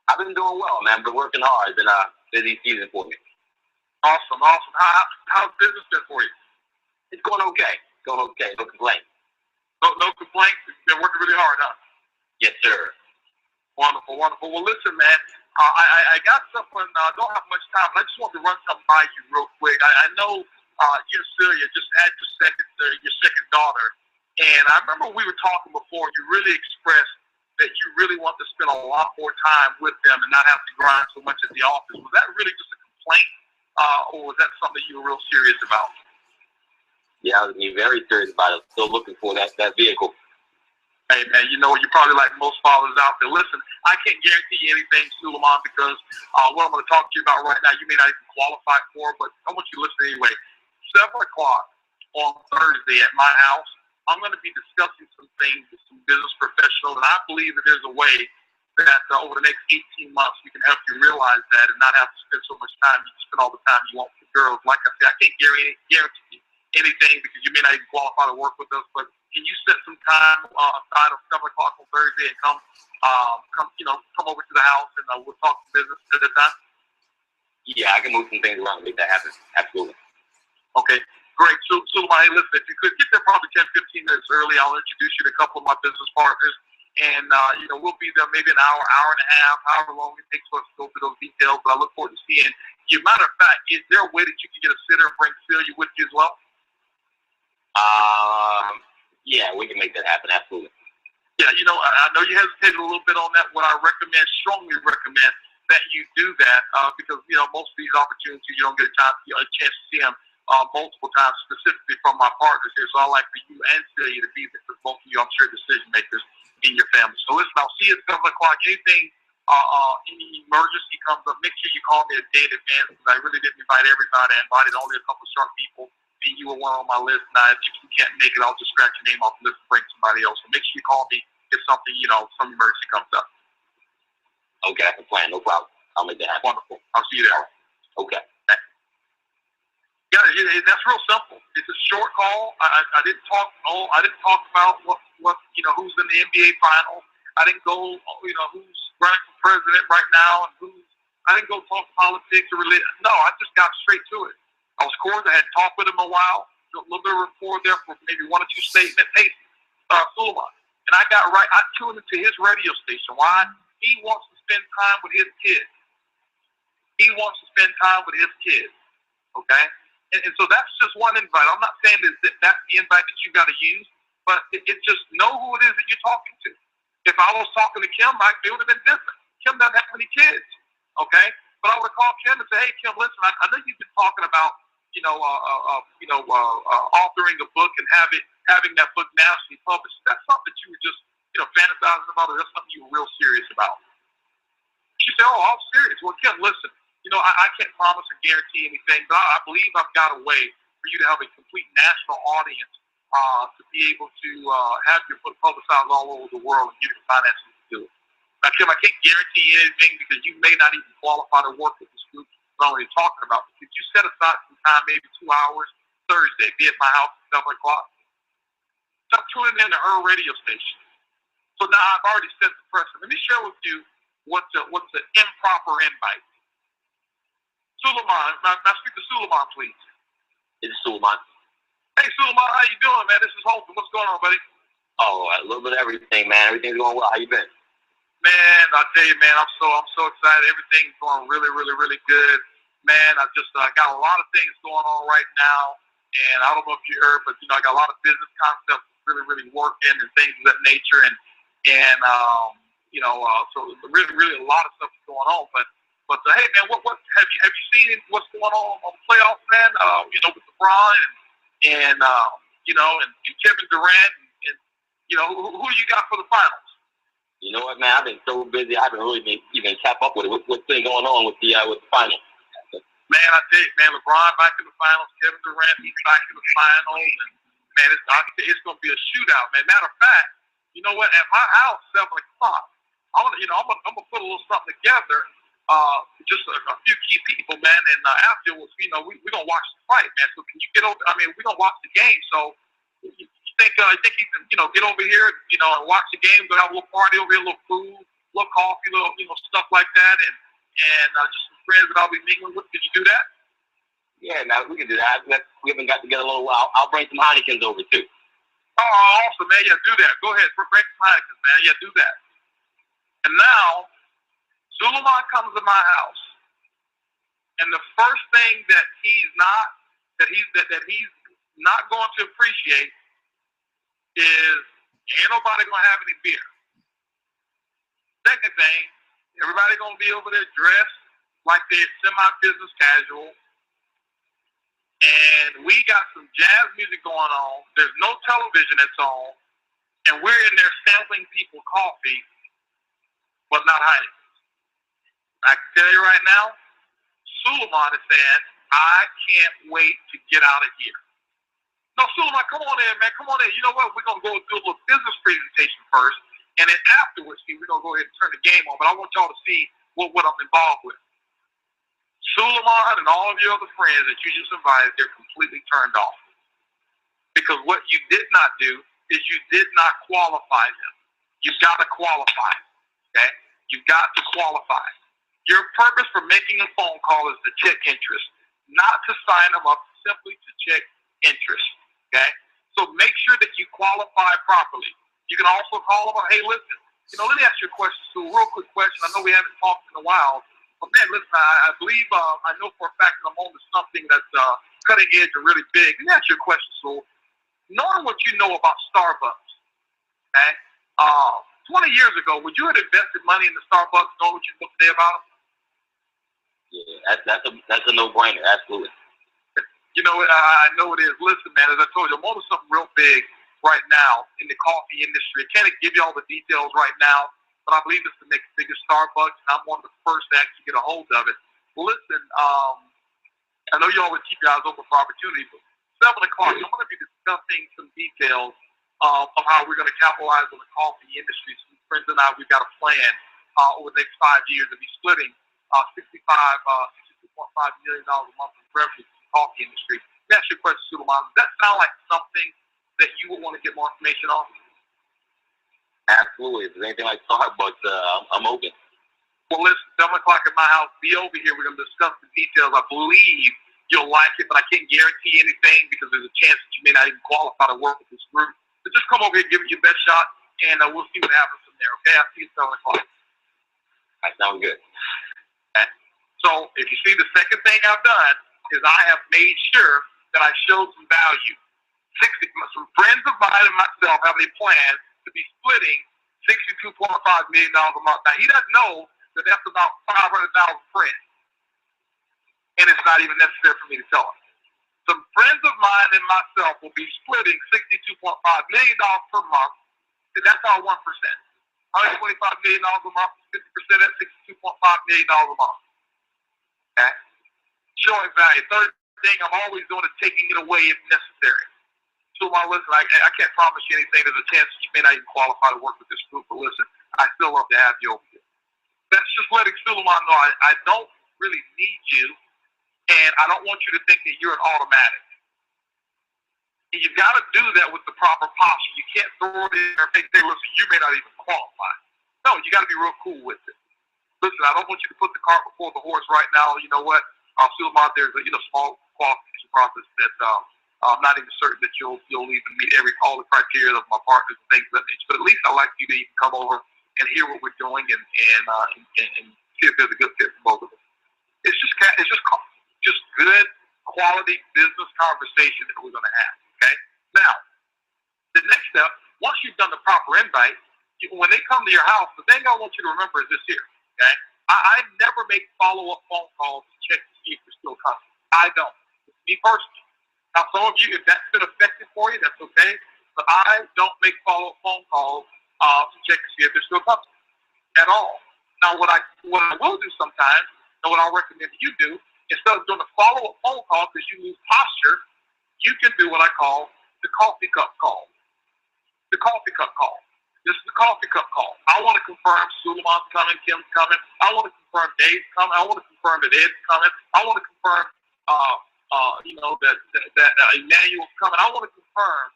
I've been doing well, man. Been working hard. It's been a busy season for me. Awesome. How's business been for you? It's going okay. No complaints. No complaints. You've been working really hard, huh? Yes, sir. Wonderful. Well, listen, man. I got something. Don't have much time, but I just want to run something by you real quick. I know you and Celia just had your second daughter, and I remember we were talking before. You really expressed that you really want to spend a lot more time with them and not have to grind so much at the office. Was that really just a complaint, or was that something you were real serious about? Yeah, I was very serious about it. Still looking for that vehicle. Hey, man, you know, you're probably like most fathers out there. Listen, I can't guarantee you anything, Suleiman, because what I'm going to talk to you about right now, you may not even qualify for, but I want you to listen anyway. 7 o'clock on Thursday at my house, I'm going to be discussing some things with some business professionals, and I believe that there's a way that over the next 18 months we can help you realize that and not have to spend so much time. You can spend all the time you want with the girls. Like I said, I can't guarantee anything because you may not even qualify to work with us, but can you set some time aside of 7 o'clock on Thursday and come over to the house and we'll talk business at the time? Yeah, I can move some things around and make that happen. Absolutely. Okay, great. So, hey, listen, if you could get there probably 10, 15 minutes early, I'll introduce you to a couple of my business partners, and we'll be there maybe an hour, hour and a half, however long it takes for us to go through those details. But I look forward to seeing you. Matter of fact, is there a way that you can get a sitter and bring Celia with you as well? Yeah, we can make that happen. Absolutely. Yeah, I know you hesitated a little bit on that. What I strongly recommend that you do that because, most of these opportunities you don't get a chance to see them multiple times, specifically from my partners here. So I like for you and Celia to be there because both of you, I'm sure, decision makers in your family. So listen, I'll see you at 7 o'clock. Anything, any emergency comes up, make sure you call me a day in advance because I really didn't invite everybody. I invited only a couple of sharp people. And you were one on my list. Now, if you can't make it, I'll just scratch your name off the list and bring somebody else. So make sure you call me if something, some emergency comes up. Okay, that's the plan. No problem. I'll make that happen. Wonderful. I'll see you there. Okay. Yeah, that's real simple. It's a short call. I didn't talk. I didn't talk about what who's in the NBA finals. I didn't go. Who's running for president right now, and I didn't go talk politics or religion. No, I just got straight to it. I was cordial. I had talked with him a while. A little bit of rapport there for maybe 1 or 2 statements. Hey, Suleiman. And I got right. I tuned into his radio station. Why? He wants to spend time with his kids. He wants to spend time with his kids. Okay? And so that's just one invite. I'm not saying that's the invite that you got to use, but it's just know who it is that you're talking to. If I was talking to Kim, it would have been different. Kim doesn't have many kids. Okay? But I would have called Kim and said, hey, Kim, listen, I know you've been talking about authoring a book and having that book nationally published. That's something that you were just, fantasizing about, or that's something you were real serious about. She said, oh, I'm serious. Well, Kim, listen, I can't promise or guarantee anything, but I believe I've got a way for you to have a complete national audience to be able to have your book publicized all over the world and give you the finances to do it. Now, Kim, I can't guarantee anything because you may not even qualify to work with this group. I'm already talking about. If you set aside some time, maybe 2 hours, Thursday, be at my house at 7 o'clock, stop tuning in to her radio station. So now I've already set the precedent. Let me share with you what's an improper invite. Suleiman, may I speak to Suleiman, please? It's Suleiman. Hey, Suleiman, how you doing, man? This is Holton. What's going on, buddy? Oh, a little bit of everything, man. Everything's going well. How you been? Man, I tell you, man, I'm so excited. Everything's going really, really, really good. Man, I got a lot of things going on right now, and I don't know if you heard, but I got a lot of business concepts really, really working and things of that nature, and so really, really a lot of stuff is going on. But hey, man, what have you seen what's going on the playoffs, man? With LeBron and Kevin Durant, and who you got for the finals? You know what, man? I've been so busy. I haven't really been even kept up with it. What's been going on with the finals? Man, I tell you, man, LeBron back in the finals, Kevin Durant, he's back in the finals, and man, it's going to be a shootout, man. Matter of fact, you know what? At my house, 7 o'clock, I'm gonna put a little something together. Just a few key people, man, and afterwards, we're gonna watch the fight, man. So can you get over? I mean, we're gonna watch the game. So you think you can, get over here, and watch the game, go have a little party over here, a little food, a little coffee, stuff like that, and just some friends that I'll be mingling with. Can you do that? Yeah, man, we can do that. We haven't got together a little while. I'll bring some Heinekens over too. Oh, awesome, man. Yeah, do that. Go ahead, bring some Heinekens, man. Yeah, do that. And now, Suleiman comes to my house, and the first thing that he's not going to appreciate is ain't nobody gonna have any beer. Second thing, everybody gonna be over there dressed like they're semi-business casual, and we got some jazz music going on. There's no television that's on, and we're in there sampling people coffee, but not Heineken. I can tell you right now, Suleiman is saying, I can't wait to get out of here. No, Suleiman, come on in, man. Come on in. You know what? We're going to go do a little business presentation first, and then afterwards, we're going to go ahead and turn the game on. But I want y'all to see what I'm involved with. Suleiman and all of your other friends that you just invited, they're completely turned off. Because what you did not do is you did not qualify them. You've got to qualify, okay? You've got to qualify. Your purpose for making a phone call is to check interest, not to sign them up, simply to check interest, okay? So make sure that you qualify properly. You can also call them, hey, listen, let me ask you a question, Sue, real quick question. I know we haven't talked in a while, but man, listen, I believe, I know for a fact that I'm on to something that's cutting edge and really big. Let me ask you a question, Sue. Knowing what you know about Starbucks, okay, 20 years ago, would you have invested money in the Starbucks knowing what you know today about them? Yeah, that's a no-brainer, absolutely. I know it is. Listen, man, as I told you, I'm on to something real big right now in the coffee industry. I can't give you all the details right now, but I believe it's the next biggest Starbucks, and I'm one of the first to actually get a hold of it. Listen, I know you always keep your eyes open for opportunities, but 7 o'clock, I'm going to be discussing some details of how we're going to capitalize on the coffee industry. Some friends and I, we've got a plan over the next 5 years to be splitting $62.5 million a month in revenue to the coffee industry. Let me ask you a question, Suleiman. Does that sound like something that you would want to get more information on? Absolutely. If there's anything like Starbucks, I'm open. Well, listen, 7 o'clock at my house. Be over here. We're going to discuss the details. I believe you'll like it, but I can't guarantee anything because there's a chance that you may not even qualify to work with this group. So just come over here, give it your best shot, and we'll see what happens from there, okay? I'll see you at 7 o'clock. That sounds good. Okay. So if you see, the second thing I've done is I have made sure that I showed some value. Some friends of mine and myself have a plan to be splitting $62.5 million a month. Now, he doesn't know that that's about 500,000 friends. And it's not even necessary for me to tell him. Some friends of mine and myself will be splitting $62.5 million per month. And that's our 1%. $125 million a month, 50% at $62.5 million a month. Okay? Showing value. Third thing I'm always doing is taking it away if necessary. So, listen, I can't promise you anything. There's a chance that you may not even qualify to work with this group, but listen, I still love to have you over here. That's just letting Suleiman know I don't really need you, and I don't want you to think that you're an automatic. And you've got to do that with the proper posture. You can't throw it in there and think, hey, listen, you may not even qualify. No, you got to be real cool with it. Listen, I don't want you to put the cart before the horse right now. You know what? Suleiman, there's a small qualification process that I'm not even certain that you'll even meet all the criteria of my partners and things of that nature. But at least I like you to even come over and hear what we're doing and see if there's a good fit for both of us. It's just good quality business conversation that we're going to have. Okay. Now, the next step, once you've done the proper invite, when they come to your house, the thing I want you to remember is this here. Okay. I never make follow-up phone calls to check to see if you're still coming. I don't. Me personally. Now, some of you, if that's been effective for you, that's okay. But I don't make follow-up phone calls to check to see if they're still coming at all. Now, what I will do sometimes, and what I'll recommend you do, instead of doing a follow-up phone call because you lose posture, you can do what I call the coffee cup call. The coffee cup call. This is the coffee cup call. I want to confirm Suleiman's coming, Kim's coming. I want to confirm Dave's coming. I want to confirm that Ed's coming. I want to confirm, that Emmanuel's coming. I want to confirm,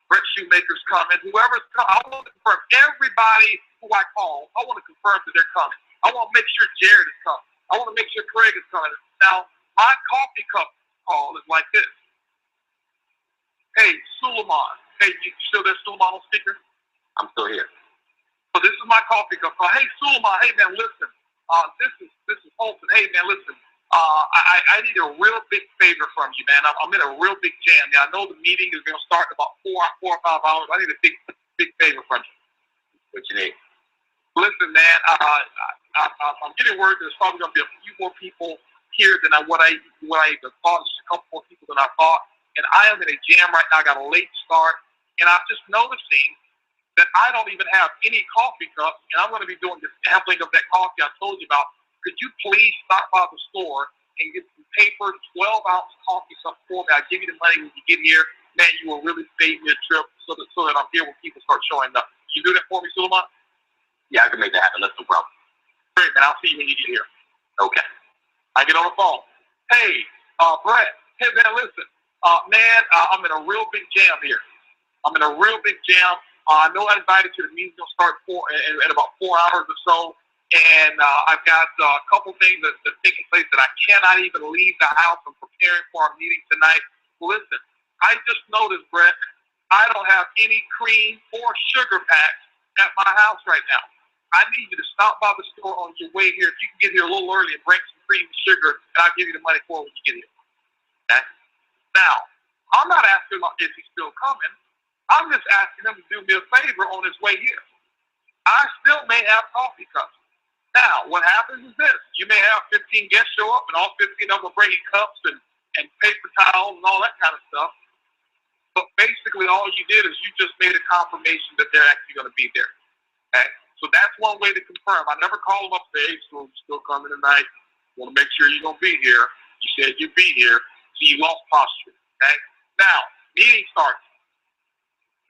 Brett Shoemaker's coming. Whoever's coming, I want to confirm everybody who I call. I want to confirm that they're coming. I want to make sure Jared is coming. I want to make sure Craig is coming. Now, my coffee cup call is like this. Hey, Suleiman. Hey, you still there, Suleiman, on speaker? I'm still here. So this is my coffee cup. So, hey, Sulaiman, hey, man, listen. This is Holton. Hey, man, listen. I need a real big favor from you, man. I'm in a real big jam. Now, I know the meeting is going to start in about 4 or 5 hours. I need a big favor from you. What you need? Listen, man, I'm getting word there's probably going to be a few more people here than what I even thought. Just a couple more people than I thought. And I am in a jam right now. I got a late start. And I'm just noticing that I don't even have any coffee cups. And I'm going to be doing this sampling of that coffee I told you about. Could you please stop by the store and get some paper 12-ounce coffee cups for me? I'll give you the money when you get here. Man, you will really save me a trip so that I'm here when people start showing up. You do that for me, Sulaiman? Yeah, I can make that happen. That's no problem. Great, man. I'll see you when you get here. Okay. I get on the phone. Hey, Brett. Hey, man, listen. I'm in a real big jam here. I'm in a real big jam. I know I invited you. The meeting's going to start in about 4 hours or so. And I've got a couple things that are taking place that I cannot even leave the house. I'm preparing for our meeting tonight. Listen, I just noticed, Brett, I don't have any cream or sugar packs at my house right now. I need you to stop by the store on your way here. If you can get here a little early and bring some cream and sugar, and I'll give you the money for it when you get here. Okay? Now, I'm not asking if he's still coming. I'm just asking him to do me a favor on his way here. I still may have coffee cups. Now, what happens is this. You may have 15 guests show up, and all 15 of them are bringing cups and paper towels and all that kind of stuff. But basically, all you did is you just made a confirmation that they're actually going to be there. Okay? So that's one way to confirm. I never call them up and say, hey, so you're still coming tonight. Want to make sure you're going to be here. You said you'd be here. So you lost posture. Okay? Now, meeting starts.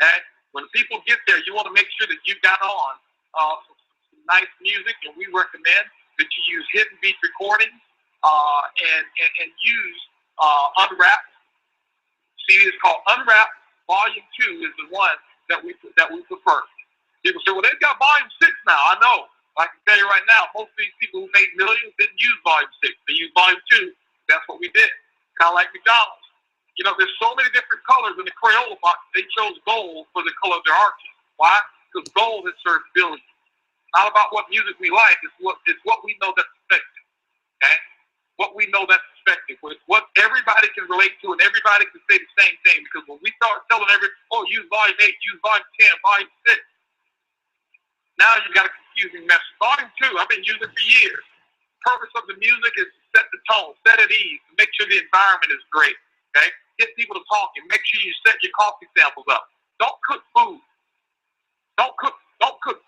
Okay? When people get there, you want to make sure that you've got on some nice music, and we recommend that you use hidden beat recordings and use Unwrapped. CD is called Unwrapped. Volume 2 is the one that we prefer. People say, well, they've got Volume 6 now. I know. I can tell you right now, most of these people who made millions didn't use Volume 6. They used Volume 2. That's what we did. Kind of like McDonald's. You know, there's so many different colors in the Crayola box. They chose gold for the color of their arches. Why? Because gold has served billions. Not about what music we like. It's what we know that's effective. Okay? What we know that's effective. It's what everybody can relate to, and everybody can say the same thing. Because when we start telling use Volume 8, use Volume 10, Volume 6, now you've got a confusing message. Volume 2, I've been using for years. The purpose of the music is to set the tone, set at ease, to make sure the environment is great. Okay? Get people to talking. Make sure you set your coffee samples up. Don't cook food. Don't cook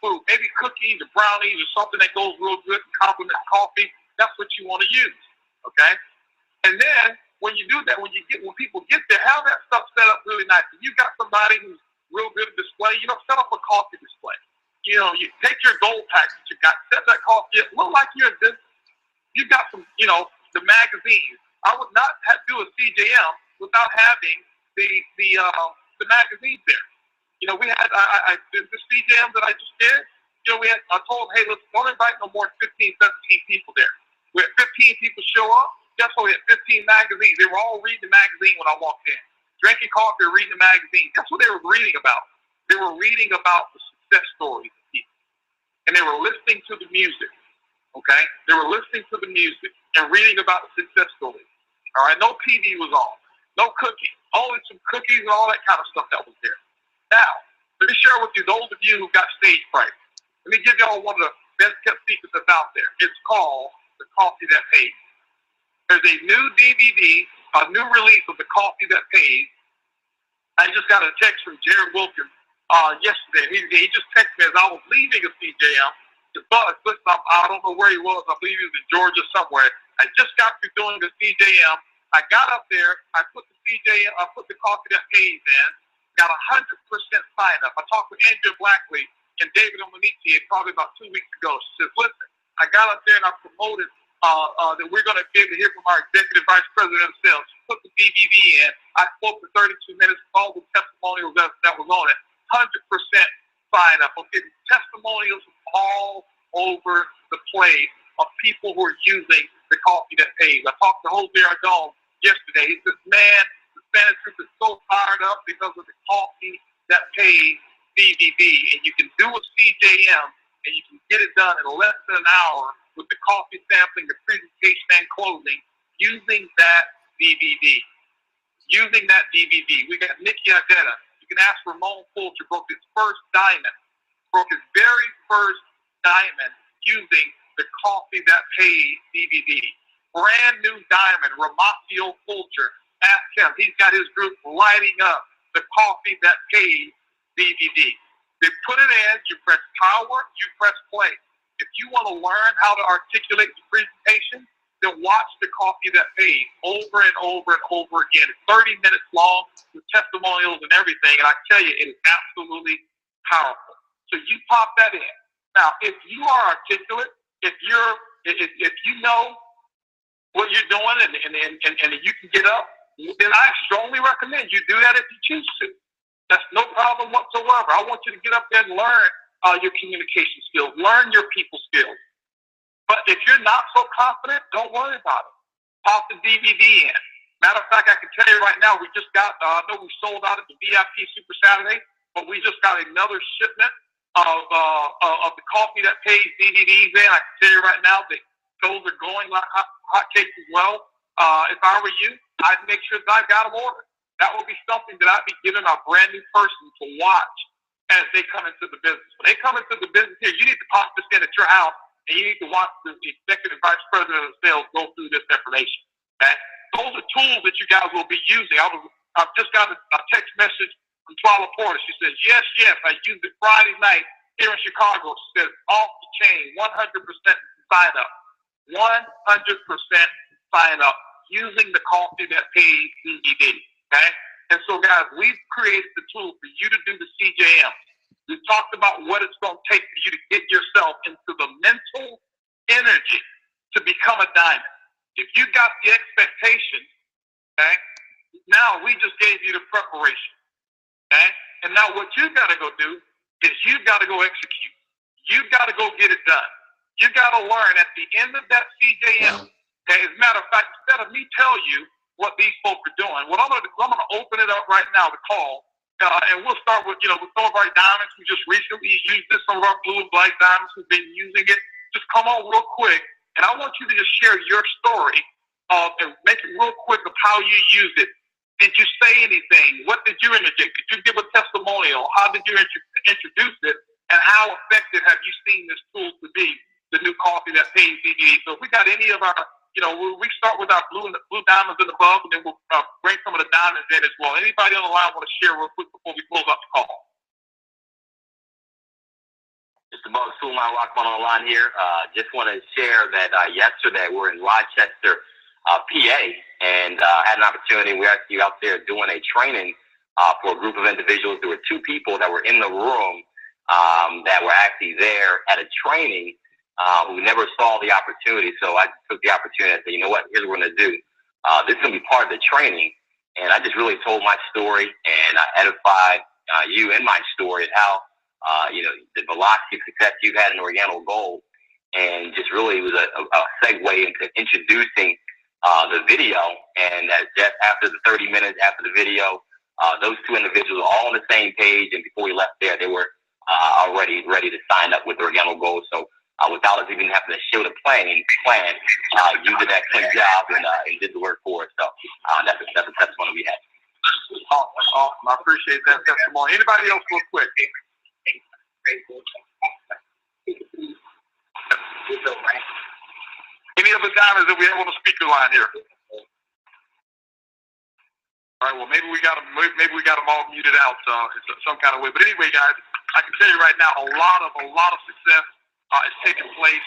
food. Maybe cookies or brownies or something that goes real good and complements coffee. That's what you want to use. Okay? And then when you do that, when people get there, have that stuff set up really nice. If you got somebody who's real good at display, set up a coffee display. You take your gold packs that you got, set that coffee up, look like you're in business. You got some, the magazines. I would not do a CJM without having the magazines there. We had the CJM that I just did. I told them, hey, let's don't invite no more than 15, 17 people there. We had 15 people show up. Guess what? We had 15 magazines. They were all reading the magazine when I walked in. Drinking coffee, reading the magazine. That's what they were reading about. They were reading about the success stories of people. And they were listening to the music. Okay? They were listening to the music and reading about the success stories. All right? No TV was on. No cookies. Only some cookies and all that kind of stuff that was there. Now, let me share with you, those of you who got stage fright. Let me give y'all one of the best kept secrets that's out there. It's called The Coffee That Pays. There's a new DVD, a new release of The Coffee That Pays. I just got a text from Jared Wilkins yesterday. He just texted me as I was leaving a CJM. Listen, I don't know where he was. I believe he was in Georgia somewhere. I just got through doing the CJM. I got up there. I put the Coffee That Pays in. Got 100% sign up. I talked with Andrea Blackley and David Omanichi probably about 2 weeks ago. She says, listen, I got up there and I promoted that we're going to be able to hear from our executive vice president himself. She put the DVD in. I spoke for 32 minutes, all the testimonials that was on it. 100% sign up. I'm getting testimonials from all over the place of people who are using the Coffee That Pays. I talked to Jose Ardon yesterday. He says, man, the Spanish group is so fired up because of the Coffee That Pays DVD, and you can do a CJM, and you can get it done in less than an hour with the coffee sampling, the presentation, and closing using that DVD. Using that DVD. We got Nicky Adetta. You can ask Ramon Fulcher, broke his first diamond, broke his very first diamond using the Coffee That Pays DVD. Brand new diamond, Ramatio Fulcher. Ask him. He's got his group lighting up the Coffee That Pays DVD. They put it in, you press power, you press play. If you want to learn how to articulate the presentation, then watch the Coffee That Pays over and over and over again. It's 30 minutes long with testimonials and everything, and I tell you, it is absolutely powerful. So you pop that in. Now, if you are articulate, if you know what you're doing and you can get up, then I strongly recommend you do that if you choose to. That's no problem whatsoever. I want you to get up there and learn your communication skills, learn your people skills. But if you're not so confident, don't worry about it. Pop the DVD in. Matter of fact, I can tell you right now, we just got, I know we sold out at the VIP Super Saturday, but we just got another shipment of the Coffee That Pays DVDs in. I can tell you right now that those are going like hotcakes as well. If I were you, I'd make sure that I got them ordered. That would be something that I'd be giving a brand new person to watch as they come into the business. When they come into the business here, you need to pop this in at your house, and you need to watch the executive vice president of sales go through this information. Okay? Those are tools that you guys will be using. I've just got a text message from Twila Porter. She says, yes, I used it Friday night here in Chicago. She says, off the chain, 100% sign up. 100% sign up using the Coffee That Pays DVD. Okay? And so, guys, we've created the tool for you to do the CJM. We've talked about what it's going to take for you to get yourself into the mental energy to become a diamond. If you got the expectation, okay, now we just gave you the preparation. Okay? And now what you got to go do is you got to go execute. You got to go get it done. You got to learn at the end of that CJM. Okay? As a matter of fact, instead of me tell you what these folks are doing, what I'm going to open it up right now to call, and we'll start with, with some of our diamonds who just recently used this, some of our blue and black diamonds who've been using it. Just come on real quick, and I want you to just share your story and make it real quick of how you used it. Did you say anything? What did you interject? Did you give a testimonial? How did you introduce it? And how effective have you seen this tool to be, the new Coffee That Pays DVD? So if we got any of our, we start with our blue diamonds and above, and then we'll bring some of the diamonds in as well. Anybody on the line want to share real quick before we close up the call? Just about Suleiman Rockman on the line here. Just want to share that yesterday we're in Rochester, PA, and had an opportunity. We're actually out there doing a training for a group of individuals. There were two people that were in the room that were actually there at a training who never saw the opportunity. So I took the opportunity and said, you know what, here's what we're going to do. This is going to be part of the training. And I just really told my story, and I edified you in my story and how, the velocity of success you've had in Organo Gold. And just really was a segue into introducing the video. And just after the 30 minutes after the video, those two individuals were all on the same page. And before we left there, they were already ready to sign up with Organo Gold. So without us even having to show the plan, you did that clean job and did the work for us. So that's a testimony we had. Awesome. I appreciate that testimony. Anybody else real quick? Any other diamonds that we have on the speaker line here? All right. Well, maybe we got them all muted out in some kind of way. But anyway, guys, I can tell you right now, a lot of success is taking place.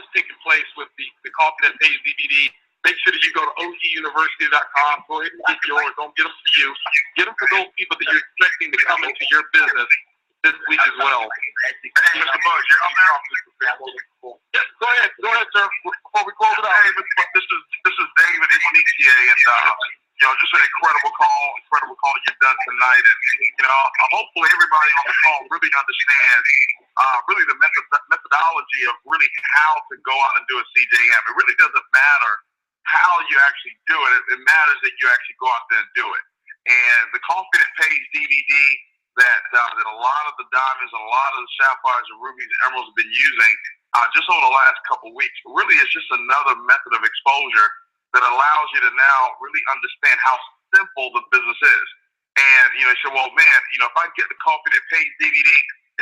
Is taking place with the Coffee That Pays DVD. Make sure that you go to oguniversity.com. Go ahead and get yours. Don't get them for you. Get them for those people that you're expecting to come into your business this week as well. Mr. Muggs, you're up there. Yes, go ahead, sir. Before we close it out. Hey, this is David Imonitie, and just an incredible call you've done tonight, and hopefully everybody on the call really understands really the methodology of really how to go out and do a CJM. It really doesn't matter how you actually do it. It matters that you actually go out there and do it. And the Coffee That Pays DVD, that a lot of the diamonds and a lot of the sapphires and rubies and emeralds have been using just over the last couple of weeks. Really, it's just another method of exposure that allows you to now really understand how simple the business is. And, you say, well, man, if I get the Coffee That Pays DVD,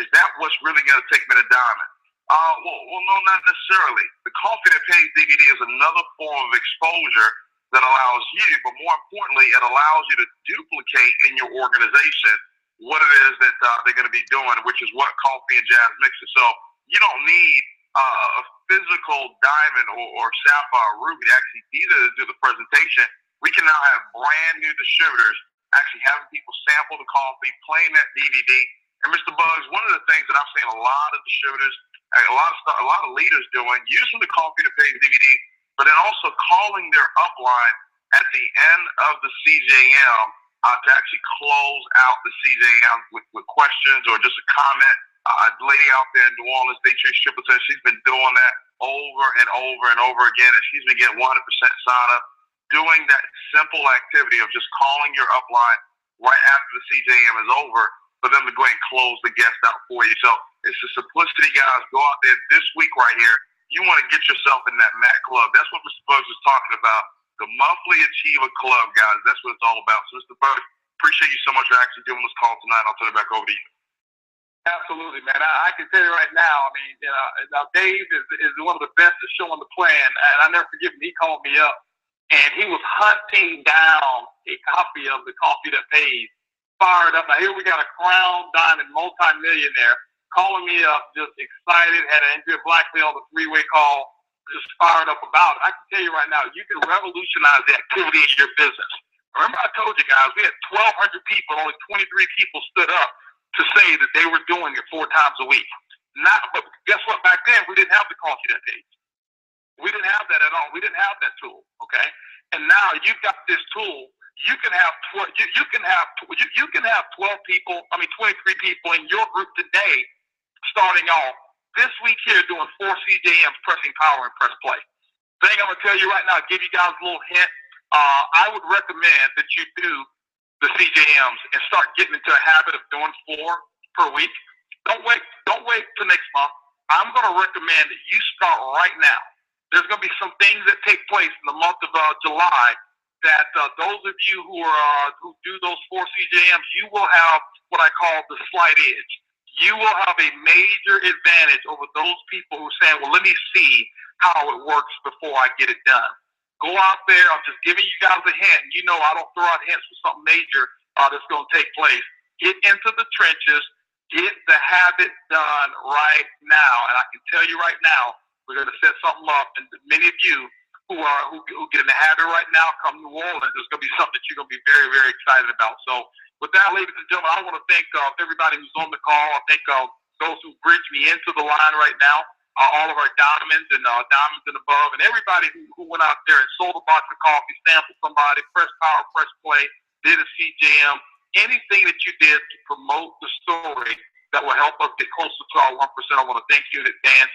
is that what's really going to take me to diamond? Well, no, not necessarily. The Coffee That Pays DVD is another form of exposure that allows you, but more importantly, it allows you to duplicate in your organization what it is that they're going to be doing, which is what Coffee and Jazz mixes. So you don't need a physical diamond or sapphire ruby to actually be there to do the presentation. We can now have brand new distributors actually having people sample the coffee, playing that DVD. And Mr. Bugs, one of the things that I've seen a lot of distributors, a lot of leaders doing, using the Coffee That Pays DVD, but then also calling their upline at the end of the CJM to actually close out the CJM with questions or just a comment. A lady out there in New Orleans, Beatrice Tripleton, she's been doing that over and over and over again, and she's been getting 100% sign up, doing that simple activity of just calling your upline right after the CJM is over for them to go ahead and close the guest out for you. So it's the simplicity, guys. Go out there this week right here. You want to get yourself in that MAC club. That's what Mr. Bugs was talking about. The Monthly Achiever Club, guys. That's what it's all about. So, Mr. Bugs, appreciate you so much for actually doing this call tonight. I'll turn it back over to you. Absolutely, man. I can tell you right now, I mean, now Dave is one of the best at showing the plan. And I never forget when he called me up, and he was hunting down a copy of the Coffee That Pays, fired up. Now, here we got a Crown Diamond multi-millionaire calling me up, just excited, had an Andrea Blackmail on the three-way call, just fired up about it. I can tell you right now, you can revolutionize the activity in your business. Remember I told you guys, we had 1,200 people, only 23 people stood up to say that they were doing it 4 times a week. But guess what? Back then, we didn't have the Coffee That Pays. We didn't have that at all. We didn't have that tool, okay? And now you've got this tool. You can have 12 people, 23 people in your group today, starting off this week here doing 4 CJMs, pressing power and press play. Thing I'm gonna tell you right now, give you guys a little hint. I would recommend that you do the CJMs and start getting into a habit of doing 4 per week. Don't wait till next month. I'm gonna recommend that you start right now. There's gonna be some things that take place in the month of July that those of you who do those 4 CJMs, you will have what I call the slight edge. You will have a major advantage over those people who are saying, well, let me see how it works before I get it done. Go out there. I'm just giving you guys a hint. You know I don't throw out hints for something major that's going to take place. Get into the trenches. Get the habit done right now. And I can tell you right now, we're going to set something up. And many of you who get in the habit right now, come to New Orleans, there's going to be something that you're going to be very, very excited about. So with that, ladies and gentlemen, I want to thank everybody who's on the call. I thank those who bridged me into the line right now, all of our diamonds and diamonds and above, and everybody who went out there and sold a box of coffee, sampled somebody, pressed power, pressed play, did a CJM, anything that you did to promote the story that will help us get closer to our 1%. I want to thank you in advance.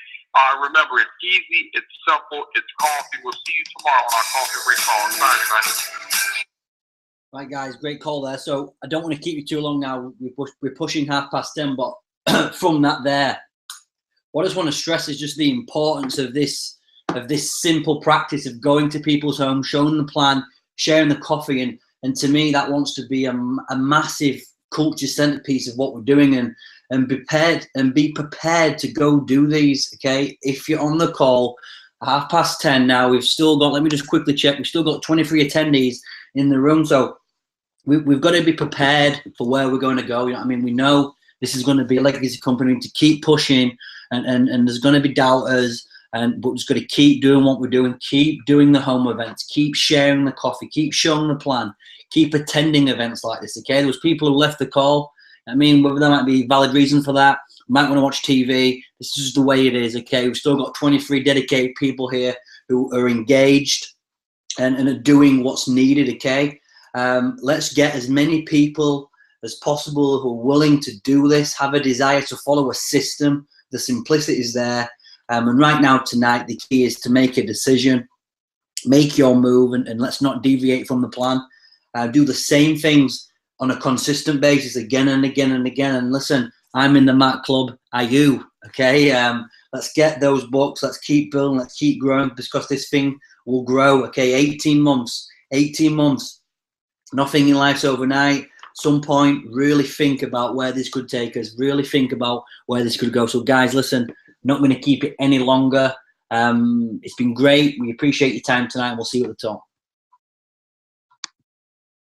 Remember, it's easy, it's simple, it's coffee. We'll see you tomorrow on our Coffee Break call. Bye, everybody. Right, guys, great call there. So I don't want to keep you too long now. We're pushing 10:30, but from that there, what I just want to stress is just the importance of this simple practice of going to people's homes, showing the plan, sharing the coffee, and to me that wants to be a massive culture centerpiece of what we're doing, and be prepared to go do these. Okay, if you're on the call, 10:30 now, we've still got. Let me just quickly check. We've still got 23 attendees in the room, so we've got to be prepared for where we're going to go. You know what I mean? We know this is going to be a legacy company to keep pushing, and there's going to be doubters, but we're just going to keep doing what we're doing, keep doing the home events, keep sharing the coffee, keep showing the plan, keep attending events like this. Okay, there was people who left the call. I mean, whether there might be valid reason for that, you might want to watch TV. This is just the way it is. Okay, we've still got 23 dedicated people here who are engaged and are doing what's needed. Okay, let's get as many people as possible who are willing to do this, have a desire to follow a system. The simplicity is there, and right now tonight the key is to make a decision, make your move, and let's not deviate from the plan. Do the same things on a consistent basis again and again and again. And listen, I'm in the Mac Club. Are you? Okay. Let's get those books. Let's keep building. Let's keep growing, because this thing will grow. Okay. 18 months. Nothing in life's overnight. Some point, really think about where this could take us. Really think about where this could go. So guys, listen, not going to keep it any longer. It's been great. We appreciate your time tonight, and we'll see you at the top.